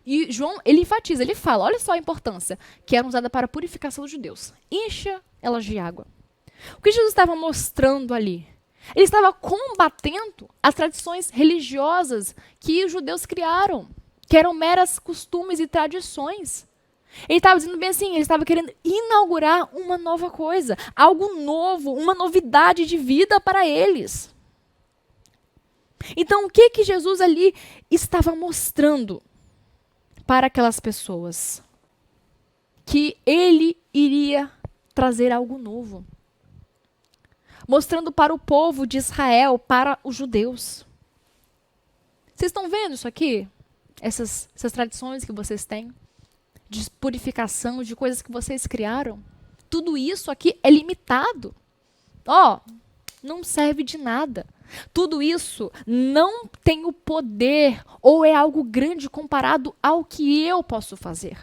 E João, ele enfatiza, ele fala, olha só a importância, que eram usadas para a purificação dos judeus. Encha elas de água. O que Jesus estava mostrando ali? Ele estava combatendo as tradições religiosas que os judeus criaram, que eram meras costumes e tradições. Ele estava dizendo bem assim, ele estava querendo inaugurar uma nova coisa, algo novo, uma novidade de vida para eles. Então, o que Jesus ali estava mostrando para aquelas pessoas? Que ele iria trazer algo novo. Mostrando para o povo de Israel, para os judeus. Vocês estão vendo isso aqui? Essas tradições que vocês têm? De purificação, de coisas que vocês criaram? Tudo isso aqui é limitado. Não serve de nada. Tudo isso não tem o poder ou é algo grande comparado ao que eu posso fazer.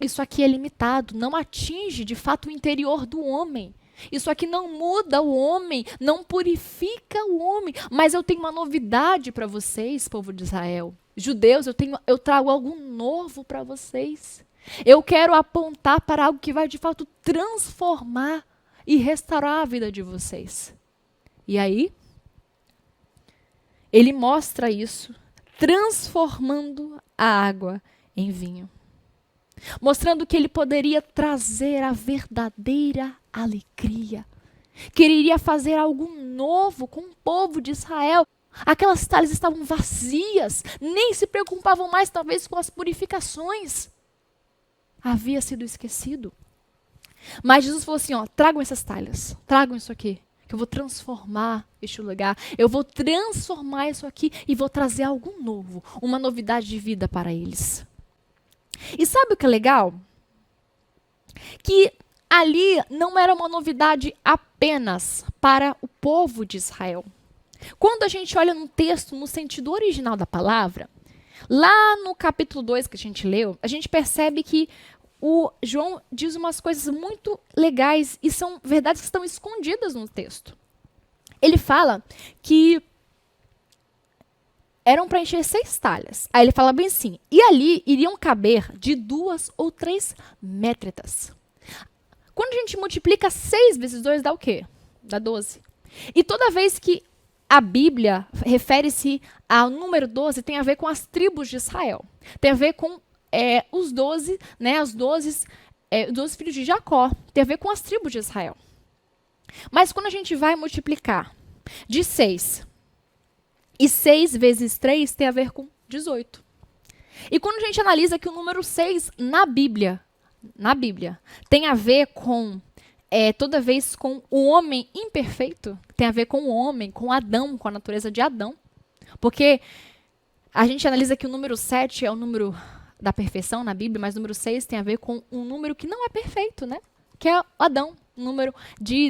Isso aqui é limitado, não atinge de fato o interior do homem. Isso aqui não muda o homem, não purifica o homem. Mas eu tenho uma novidade para vocês, povo de Israel. Judeus, eu trago algo novo para vocês. Eu quero apontar para algo que vai de fato transformar e restaurar a vida de vocês. E aí, ele mostra isso, transformando a água em vinho. mostrando que ele poderia trazer a verdadeira alegria, que ele iria fazer algo novo com o povo de Israel. Aquelas talhas estavam vazias, nem se preocupavam mais talvez com as purificações. Havia sido esquecido. Mas Jesus falou assim, tragam essas talhas, tragam isso aqui, que eu vou transformar este lugar, eu vou transformar isso aqui e vou trazer algo novo, uma novidade de vida para eles. E sabe o que é legal? Que ali não era uma novidade apenas para o povo de Israel. Quando a gente olha no texto, no sentido original da palavra, lá no capítulo 2 que a gente leu, a gente percebe que o João diz umas coisas muito legais e são verdades que estão escondidas no texto. Ele fala que eram para encher 6 talhas. Aí ele fala bem assim, e ali iriam caber de 2 ou 3 métritas. Quando a gente multiplica 6 vezes 2 dá o quê? Dá 12. E toda vez que a Bíblia refere-se ao número 12, tem a ver com as tribos de Israel. Tem a ver com os 12, né, os 12 filhos de Jacó. Tem a ver com as tribos de Israel. Mas quando a gente vai multiplicar de 6, e 6 vezes 3 tem a ver com 18. E quando a gente analisa que o número 6 na Bíblia, tem a ver com, toda vez com o homem imperfeito, tem a ver com o homem, com Adão, com a natureza de Adão. Porque a gente analisa que o número 7 é o número da perfeição na Bíblia, mas o número 6 tem a ver com um número que não é perfeito, né? Que é Adão, o número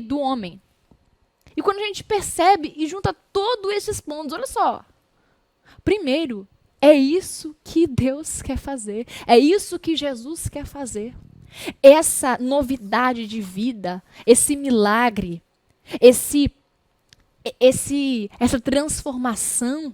do homem. E quando a gente percebe e junta todos esses pontos, olha só. Primeiro, é isso que Deus quer fazer. É isso que Jesus quer fazer. Essa novidade de vida, esse milagre, essa transformação,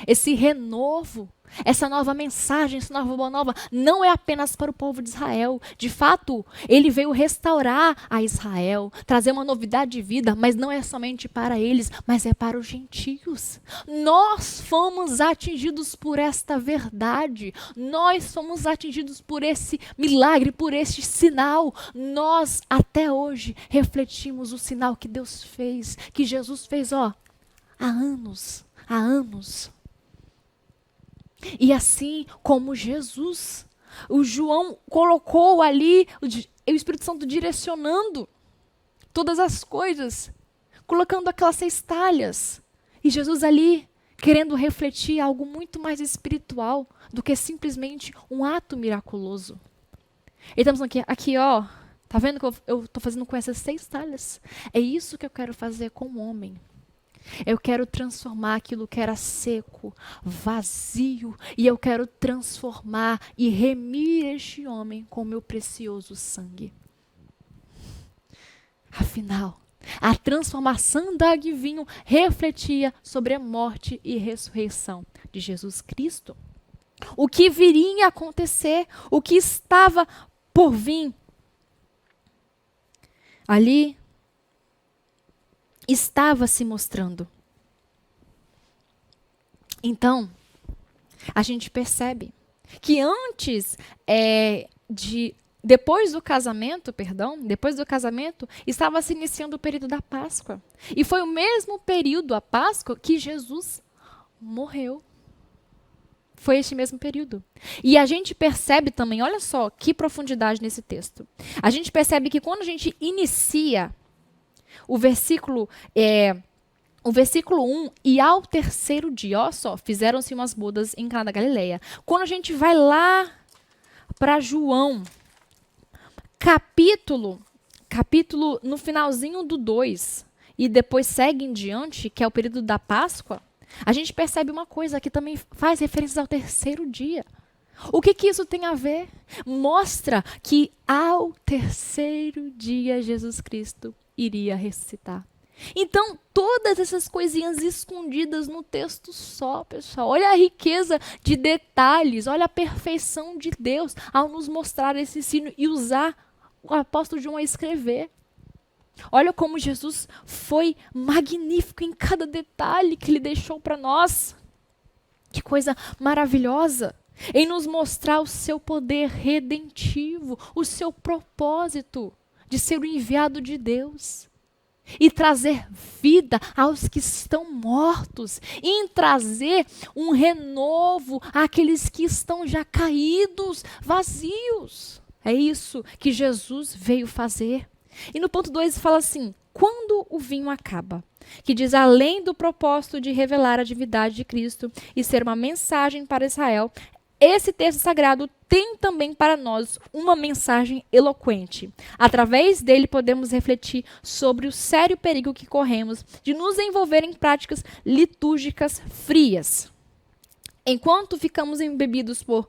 esse renovo, essa nova mensagem, essa nova boa nova, não é apenas para o povo de Israel. De fato, ele veio restaurar a Israel, trazer uma novidade de vida, mas não é somente para eles, mas é para os gentios. Nós fomos atingidos por esta verdade. Nós fomos atingidos por esse milagre, por este sinal. Nós, até hoje, refletimos o sinal que Deus fez, que Jesus fez, há anos, há anos. E assim como Jesus, o João colocou ali, o Espírito Santo direcionando todas as coisas, colocando aquelas 6 talhas. E Jesus ali querendo refletir algo muito mais espiritual do que simplesmente um ato miraculoso. E estamos aqui, tá vendo que eu estou fazendo com essas 6 talhas? É isso que eu quero fazer com o homem. Eu quero transformar aquilo que era seco, vazio, e eu quero transformar e remir este homem com meu precioso sangue. Afinal, a transformação da água e vinho refletia sobre a morte e ressurreição de Jesus Cristo. O que viria a acontecer, o que estava por vir. Ali estava se mostrando. Então, a gente percebe que depois do casamento, estava se iniciando o período da Páscoa. E foi o mesmo período, a Páscoa, que Jesus morreu. Foi este mesmo período. E a gente percebe também, olha só que profundidade nesse texto. A gente percebe que quando a gente inicia o versículo 1, e ao terceiro dia, olha só, fizeram-se umas bodas em Caná da Galileia. Quando a gente vai lá para João, capítulo no finalzinho do 2, e depois segue em diante, que é o período da Páscoa, a gente percebe uma coisa que também faz referência ao terceiro dia. O que isso tem a ver? Mostra que ao terceiro dia Jesus Cristo iria ressuscitar. Então, todas essas coisinhas escondidas no texto só, pessoal. Olha a riqueza de detalhes, olha a perfeição de Deus ao nos mostrar esse ensino e usar o apóstolo João a escrever. Olha como Jesus foi magnífico em cada detalhe que ele deixou para nós. Que coisa maravilhosa. em nos mostrar o seu poder redentivo, o seu propósito de ser o enviado de Deus. E trazer vida aos que estão mortos. E em trazer um renovo àqueles que estão já caídos, vazios. É isso que Jesus veio fazer. E no ponto 2 fala assim, quando o vinho acaba, que diz, além do propósito de revelar a divindade de Cristo e ser uma mensagem para Israel, esse texto sagrado tem também para nós uma mensagem eloquente. Através dele podemos refletir sobre o sério perigo que corremos de nos envolver em práticas litúrgicas frias. Enquanto ficamos embebidos por,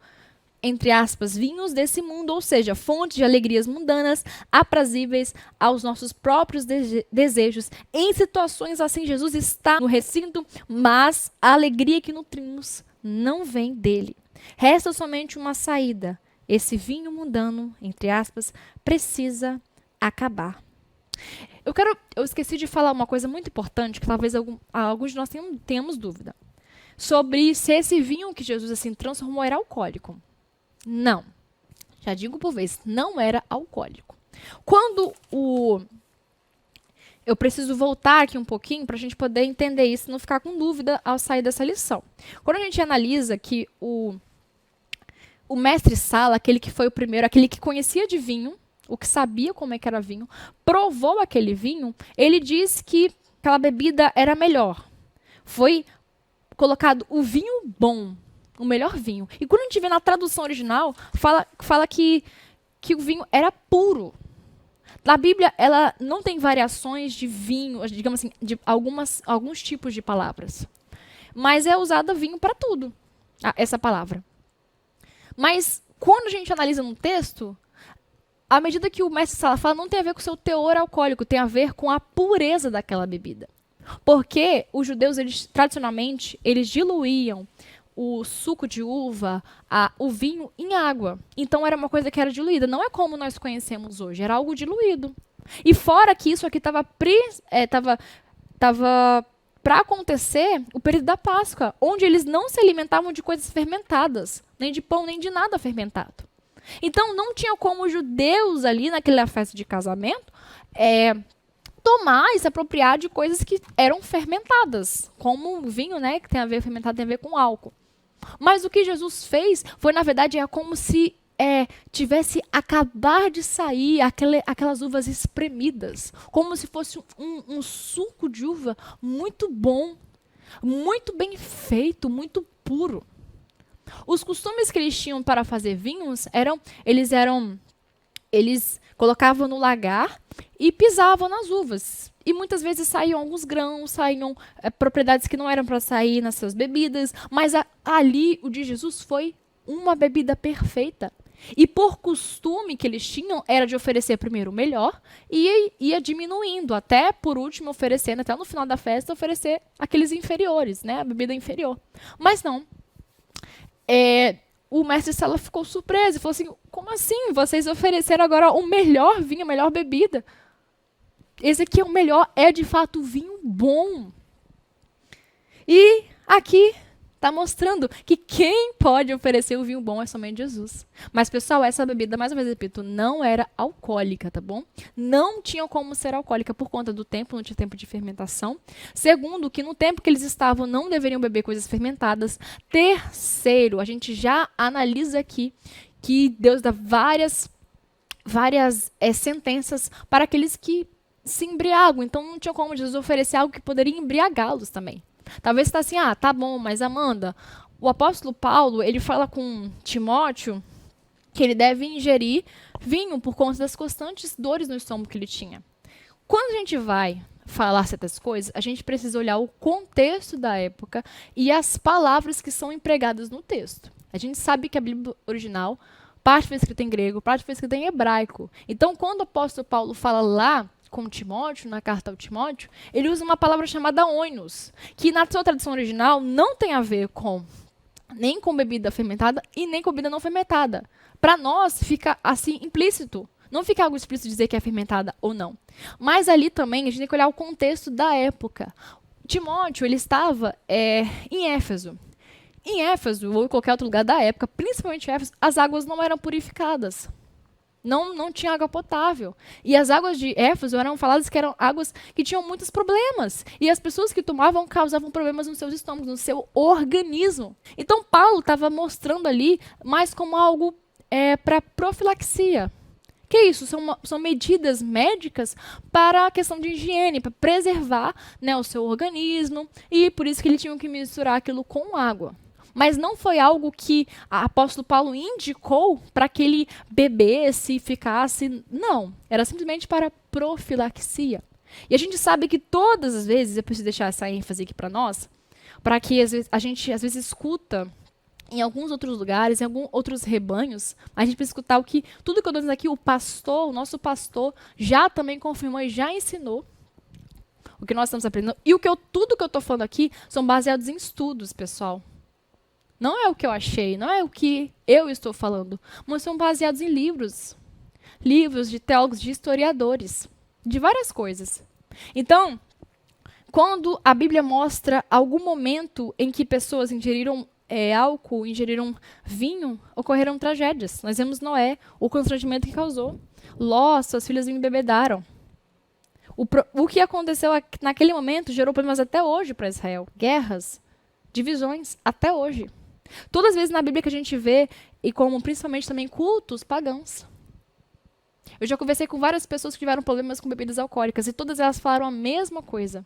entre aspas, vinhos desse mundo, ou seja, fontes de alegrias mundanas, aprazíveis aos nossos próprios desejos. Em situações assim, Jesus está no recinto, mas a alegria que nutrimos não vem dele. Resta somente uma saída. Esse vinho mundano, entre aspas, precisa acabar. Eu esqueci de falar uma coisa muito importante, que talvez alguns de nós tenhamos dúvida. Sobre se esse vinho que Jesus assim transformou era alcoólico. Não. Já digo por vez, não era alcoólico. Eu preciso voltar aqui um pouquinho para a gente poder entender isso e não ficar com dúvida ao sair dessa lição. Quando a gente analisa que o mestre Sala, aquele que foi o primeiro, aquele que conhecia de vinho, o que sabia como é que era vinho, provou aquele vinho, ele diz que aquela bebida era melhor. Foi colocado o vinho bom, o melhor vinho. E quando a gente vê na tradução original, fala que o vinho era puro. Na Bíblia, ela não tem variações de vinho, digamos assim, de alguns tipos de palavras. Mas é usada vinho para tudo, essa palavra. Mas quando a gente analisa no texto, à medida que o mestre Sala fala, não tem a ver com o seu teor alcoólico, tem a ver com a pureza daquela bebida. Porque os judeus, tradicionalmente, eles diluíam o suco de uva, o vinho, em água. Então era uma coisa que era diluída. Não é como nós conhecemos hoje, era algo diluído. E fora que isso aqui estava para acontecer o período da Páscoa, onde eles não se alimentavam de coisas fermentadas, nem de pão, nem de nada fermentado. Então não tinha como os judeus ali naquela festa de casamento tomar e se apropriar de coisas que eram fermentadas, como o vinho, né, que tem a ver fermentado, tem a ver com álcool. Mas o que Jesus fez foi, na verdade, como se tivesse acabar de sair aquelas uvas espremidas, como se fosse um suco de uva muito bom, muito bem feito, muito puro. Os costumes que eles tinham para fazer vinhos eles colocavam no lagar e pisavam nas uvas. E muitas vezes saíam alguns grãos, saíam propriedades que não eram para sair nas suas bebidas, mas ali o de Jesus foi uma bebida perfeita. E por costume que eles tinham, era de oferecer primeiro o melhor e ia diminuindo, até por último oferecendo, até no final da festa, oferecer aqueles inferiores, né, a bebida inferior. Mas não. O mestre Sala ficou surpreso e falou assim, como assim? Vocês ofereceram agora o melhor vinho, a melhor bebida? Esse aqui é o melhor, é de fato vinho bom. E aqui está mostrando que quem pode oferecer o vinho bom é somente Jesus. Mas, pessoal, essa bebida, mais uma vez repito, não era alcoólica, tá bom? Não tinha como ser alcoólica por conta do tempo, não tinha tempo de fermentação. Segundo, que no tempo que eles estavam não deveriam beber coisas fermentadas. Terceiro, a gente já analisa aqui que Deus dá várias sentenças para aqueles que se embriagam. Então não tinha como Jesus oferecer algo que poderia embriagá-los também. Talvez você está assim, tá bom, mas Amanda, o apóstolo Paulo, ele fala com Timóteo que ele deve ingerir vinho por conta das constantes dores no estômago que ele tinha. Quando a gente vai falar certas coisas, a gente precisa olhar o contexto da época e as palavras que são empregadas no texto. A gente sabe que a Bíblia original, parte foi escrita em grego, parte foi escrita em hebraico. Então, quando o apóstolo Paulo fala lá com Timóteo, na carta ao Timóteo, ele usa uma palavra chamada oinos, que na sua tradução original não tem a ver nem com bebida fermentada e nem com bebida não fermentada. Para nós, fica assim implícito. Não fica algo explícito dizer que é fermentada ou não. Mas ali também a gente tem que olhar o contexto da época. Timóteo, ele estava em Éfeso. Em Éfeso, ou em qualquer outro lugar da época, principalmente em Éfeso, as águas não eram purificadas. Não tinha água potável. E as águas de Éfeso eram faladas que eram águas que tinham muitos problemas. E as pessoas que tomavam causavam problemas nos seus estômagos, no seu organismo. Então Paulo estava mostrando ali mais como algo para profilaxia. Que é isso? São medidas médicas para a questão de higiene, para preservar, né, o seu organismo. E por isso que eles tinham que misturar aquilo com água. Mas não foi algo que o apóstolo Paulo indicou para que ele bebesse e ficasse. Não. Era simplesmente para profilaxia. E a gente sabe que todas as vezes, eu preciso deixar essa ênfase aqui para nós, para que a gente às vezes escuta em alguns outros lugares, em alguns outros rebanhos, a gente precisa escutar tudo que eu estou dizendo aqui, o nosso pastor, já também confirmou e já ensinou o que nós estamos aprendendo. E tudo que eu estou falando aqui são baseados em estudos, pessoal. Não é o que eu achei, não é o que eu estou falando, mas são baseados em livros. Livros de teólogos, de historiadores, de várias coisas. Então, quando a Bíblia mostra algum momento em que pessoas ingeriram álcool, ingeriram vinho, ocorreram tragédias. Nós vemos Noé, o constrangimento que causou. Ló, suas filhas o embebedaram. O que aconteceu naquele momento gerou problemas até hoje para Israel. Guerras, divisões, até hoje. Todas as vezes na Bíblia que a gente vê, e como principalmente também cultos pagãos. Eu já conversei com várias pessoas que tiveram problemas com bebidas alcoólicas e todas elas falaram a mesma coisa.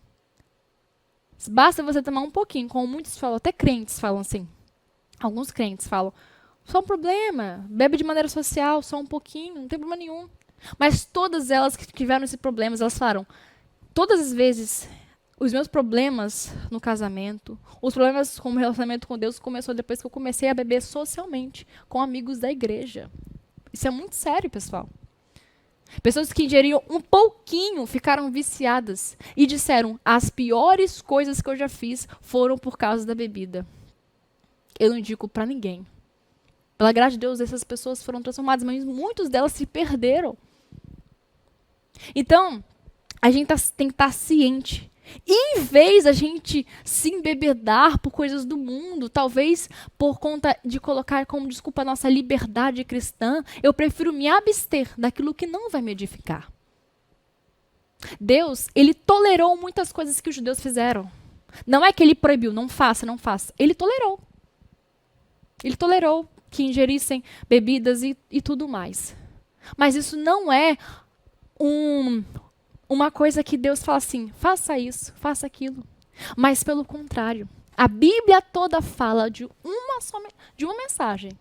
Basta você tomar um pouquinho, como muitos falam, até crentes falam assim. Alguns crentes falam, só um problema, bebe de maneira social, só um pouquinho, não tem problema nenhum. Mas todas elas que tiveram esses problemas, elas falaram, todas as vezes, os meus problemas no casamento, os problemas com o relacionamento com Deus começou depois que eu comecei a beber socialmente, com amigos da igreja. Isso é muito sério, pessoal. Pessoas que ingeriam um pouquinho ficaram viciadas e disseram, as piores coisas que eu já fiz foram por causa da bebida. Eu não indico para ninguém. Pela graça de Deus, essas pessoas foram transformadas, mas muitas delas se perderam. Então, a gente tem que estar ciente. E em vez da gente se embebedar por coisas do mundo, talvez por conta de colocar como desculpa a nossa liberdade cristã, eu prefiro me abster daquilo que não vai me edificar. Deus, ele tolerou muitas coisas que os judeus fizeram. Não é que ele proibiu, não faça, não faça. Ele tolerou. Ele tolerou que ingerissem bebidas e tudo mais. Mas isso não é uma coisa que Deus fala assim, faça isso, faça aquilo. Mas pelo contrário, a Bíblia toda fala de uma mensagem.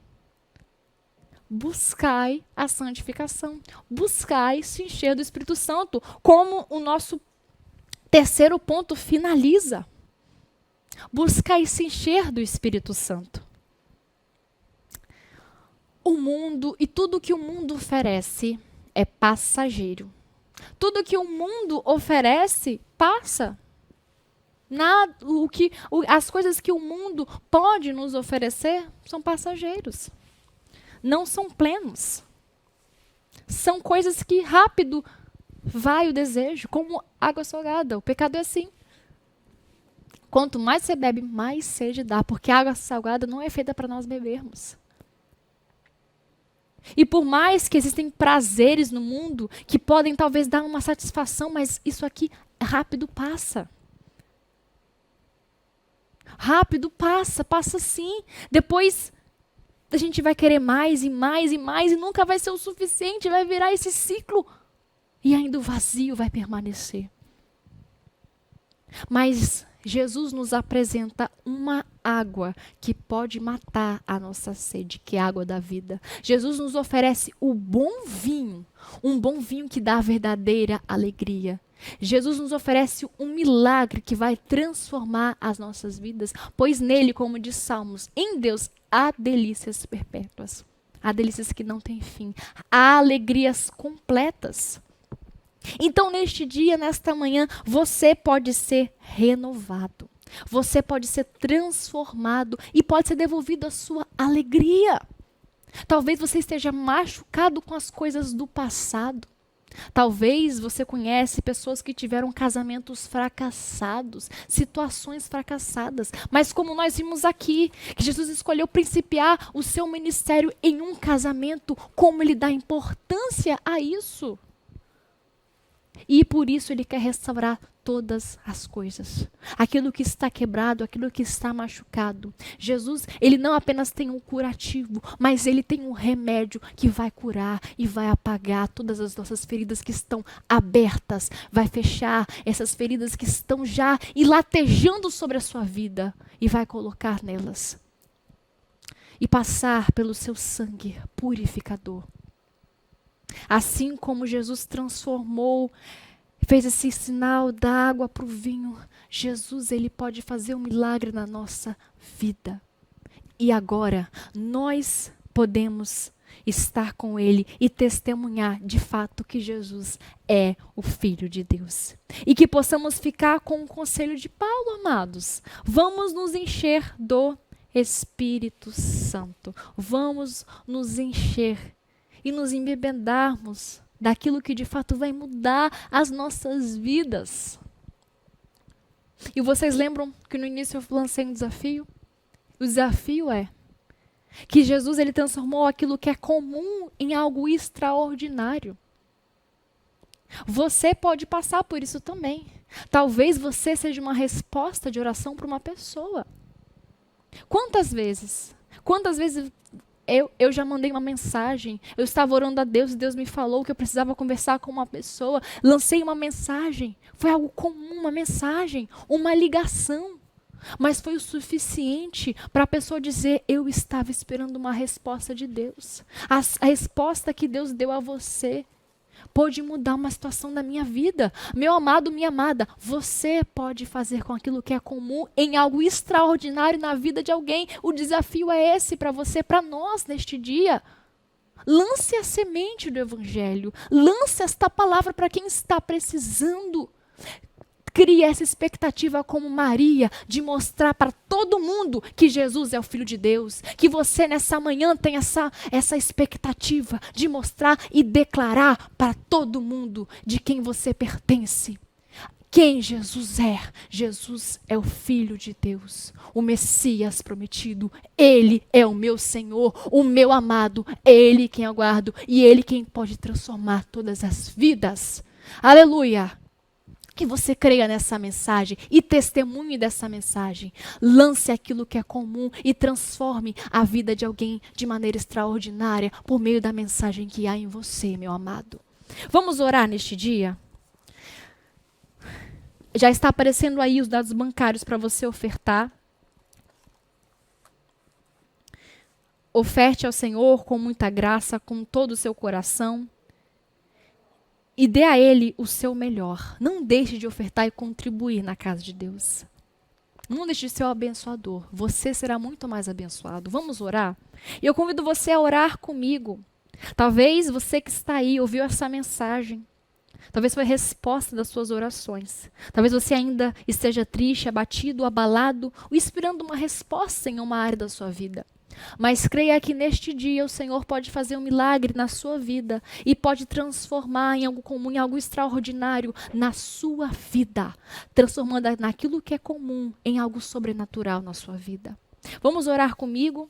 Buscai a santificação. Buscai se encher do Espírito Santo. Como o nosso terceiro ponto finaliza. Buscai se encher do Espírito Santo. O mundo e tudo que o mundo oferece é passageiro. Tudo que o mundo oferece passa. As coisas que o mundo pode nos oferecer são passageiros. Não são plenos. São coisas que rápido vai o desejo, como água salgada. O pecado é assim. Quanto mais você bebe, mais sede dá, porque a água salgada não é feita para nós bebermos. E por mais que existem prazeres no mundo que podem talvez dar uma satisfação, mas isso aqui rápido passa. Rápido passa, passa sim. Depois a gente vai querer mais e mais e mais e nunca vai ser o suficiente, vai virar esse ciclo e ainda o vazio vai permanecer. Mas Jesus nos apresenta uma água que pode matar a nossa sede, que é a água da vida. Jesus nos oferece o bom vinho, um bom vinho que dá a verdadeira alegria. Jesus nos oferece um milagre que vai transformar as nossas vidas, pois nele, como diz Salmos, em Deus há delícias perpétuas, há delícias que não têm fim, há alegrias completas. Então, neste dia, nesta manhã, você pode ser renovado. Você pode ser transformado e pode ser devolvido a sua alegria. Talvez você esteja machucado com as coisas do passado. Talvez você conhece pessoas que tiveram casamentos fracassados, situações fracassadas. Mas como nós vimos aqui, que Jesus escolheu principiar o seu ministério em um casamento, como ele dá importância a isso. E por isso ele quer restaurar todas as coisas. Aquilo que está quebrado, aquilo que está machucado. Jesus, ele não apenas tem um curativo, mas ele tem um remédio que vai curar e vai apagar todas as nossas feridas que estão abertas. Vai fechar essas feridas que estão já latejando sobre a sua vida e vai colocar nelas. E passar pelo seu sangue purificador. Assim como Jesus transformou, fez esse sinal da água para o vinho, Jesus, ele pode fazer um milagre na nossa vida. E agora, nós podemos estar com ele e testemunhar de fato que Jesus é o Filho de Deus. E que possamos ficar com o conselho de Paulo, amados. Vamos nos encher do Espírito Santo. Vamos nos encher e nos embebedarmos daquilo que de fato vai mudar as nossas vidas. E vocês lembram que no início eu lancei um desafio? O desafio é que Jesus, ele transformou aquilo que é comum em algo extraordinário. Você pode passar por isso também. Talvez você seja uma resposta de oração para uma pessoa. Quantas vezes eu já mandei uma mensagem, eu estava orando a Deus e Deus me falou que eu precisava conversar com uma pessoa, lancei uma mensagem, foi algo comum, uma mensagem, uma ligação, mas foi o suficiente para a pessoa dizer, eu estava esperando uma resposta de Deus. A resposta que Deus deu a você pode mudar uma situação da minha vida. Meu amado, minha amada, você pode fazer com aquilo que é comum em algo extraordinário na vida de alguém. O desafio é esse para você, para nós neste dia. Lance a semente do Evangelho. Lance esta palavra para quem está precisando. Crie essa expectativa como Maria, de mostrar para todo mundo que Jesus é o Filho de Deus. Que você nessa manhã tem essa expectativa de mostrar e declarar para todo mundo de quem você pertence. Quem Jesus é? Jesus é o Filho de Deus, o Messias prometido. Ele é o meu Senhor, o meu amado. É Ele quem aguardo e Ele quem pode transformar todas as vidas. Aleluia! Que você creia nessa mensagem e testemunhe dessa mensagem. Lance aquilo que é comum e transforme a vida de alguém de maneira extraordinária por meio da mensagem que há em você, meu amado. Vamos orar neste dia? Já está aparecendo aí os dados bancários para você ofertar. Oferte ao Senhor com muita graça, com todo o seu coração. E dê a Ele o seu melhor. Não deixe de ofertar e contribuir na casa de Deus. Não deixe de ser o abençoador. Você será muito mais abençoado. Vamos orar? E eu convido você a orar comigo. Talvez você que está aí ouviu essa mensagem. Talvez foi a resposta das suas orações. Talvez você ainda esteja triste, abatido, abalado, ou esperando uma resposta em uma área da sua vida. Mas creia que neste dia o Senhor pode fazer um milagre na sua vida e pode transformar em algo comum, em algo extraordinário na sua vida, transformando naquilo que é comum em algo sobrenatural na sua vida. Vamos orar comigo?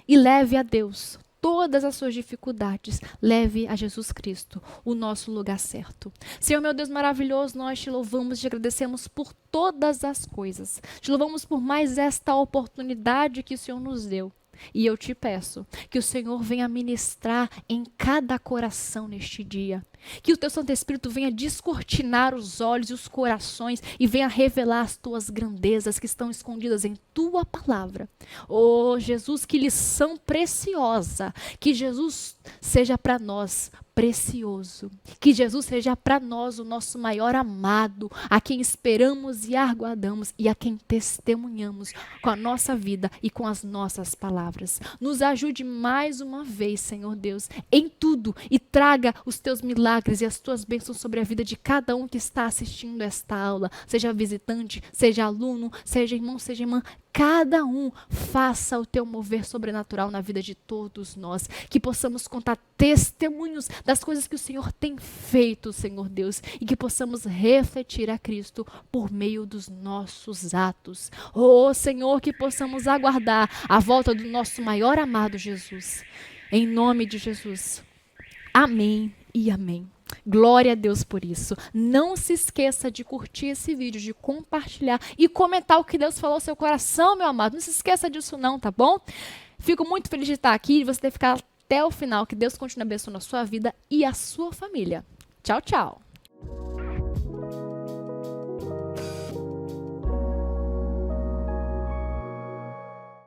E leve a Deus todas as suas dificuldades, leve a Jesus Cristo, o nosso lugar certo. Senhor, meu Deus maravilhoso, nós te louvamos, te agradecemos por todas as coisas. Te louvamos por mais esta oportunidade que o Senhor nos deu. E eu te peço que o Senhor venha ministrar em cada coração neste dia. Que o teu Santo Espírito venha descortinar os olhos e os corações e venha revelar as tuas grandezas que estão escondidas em tua palavra. Oh, Jesus, que lição preciosa. Que Jesus seja para nós precioso. Que Jesus seja para nós o nosso maior amado, a quem esperamos e aguardamos e a quem testemunhamos com a nossa vida e com as nossas palavras. Nos ajude mais uma vez, Senhor Deus, em tudo e traga os teus milagres milagres e as tuas bênçãos sobre a vida de cada um que está assistindo esta aula, seja visitante, seja aluno, seja irmão, seja irmã, cada um faça o teu mover sobrenatural na vida de todos nós, que possamos contar testemunhos das coisas que o Senhor tem feito, Senhor Deus, e que possamos refletir a Cristo por meio dos nossos atos. Oh, Senhor, que possamos aguardar a volta do nosso maior amado Jesus. Em nome de Jesus. Amém e amém. Glória a Deus por isso. Não se esqueça de curtir esse vídeo, de compartilhar e comentar o que Deus falou ao seu coração, meu amado. Não se esqueça disso não, tá bom? Fico muito feliz de estar aqui e você ter ficado até o final. Que Deus continue abençoando a sua vida e a sua família. Tchau, tchau.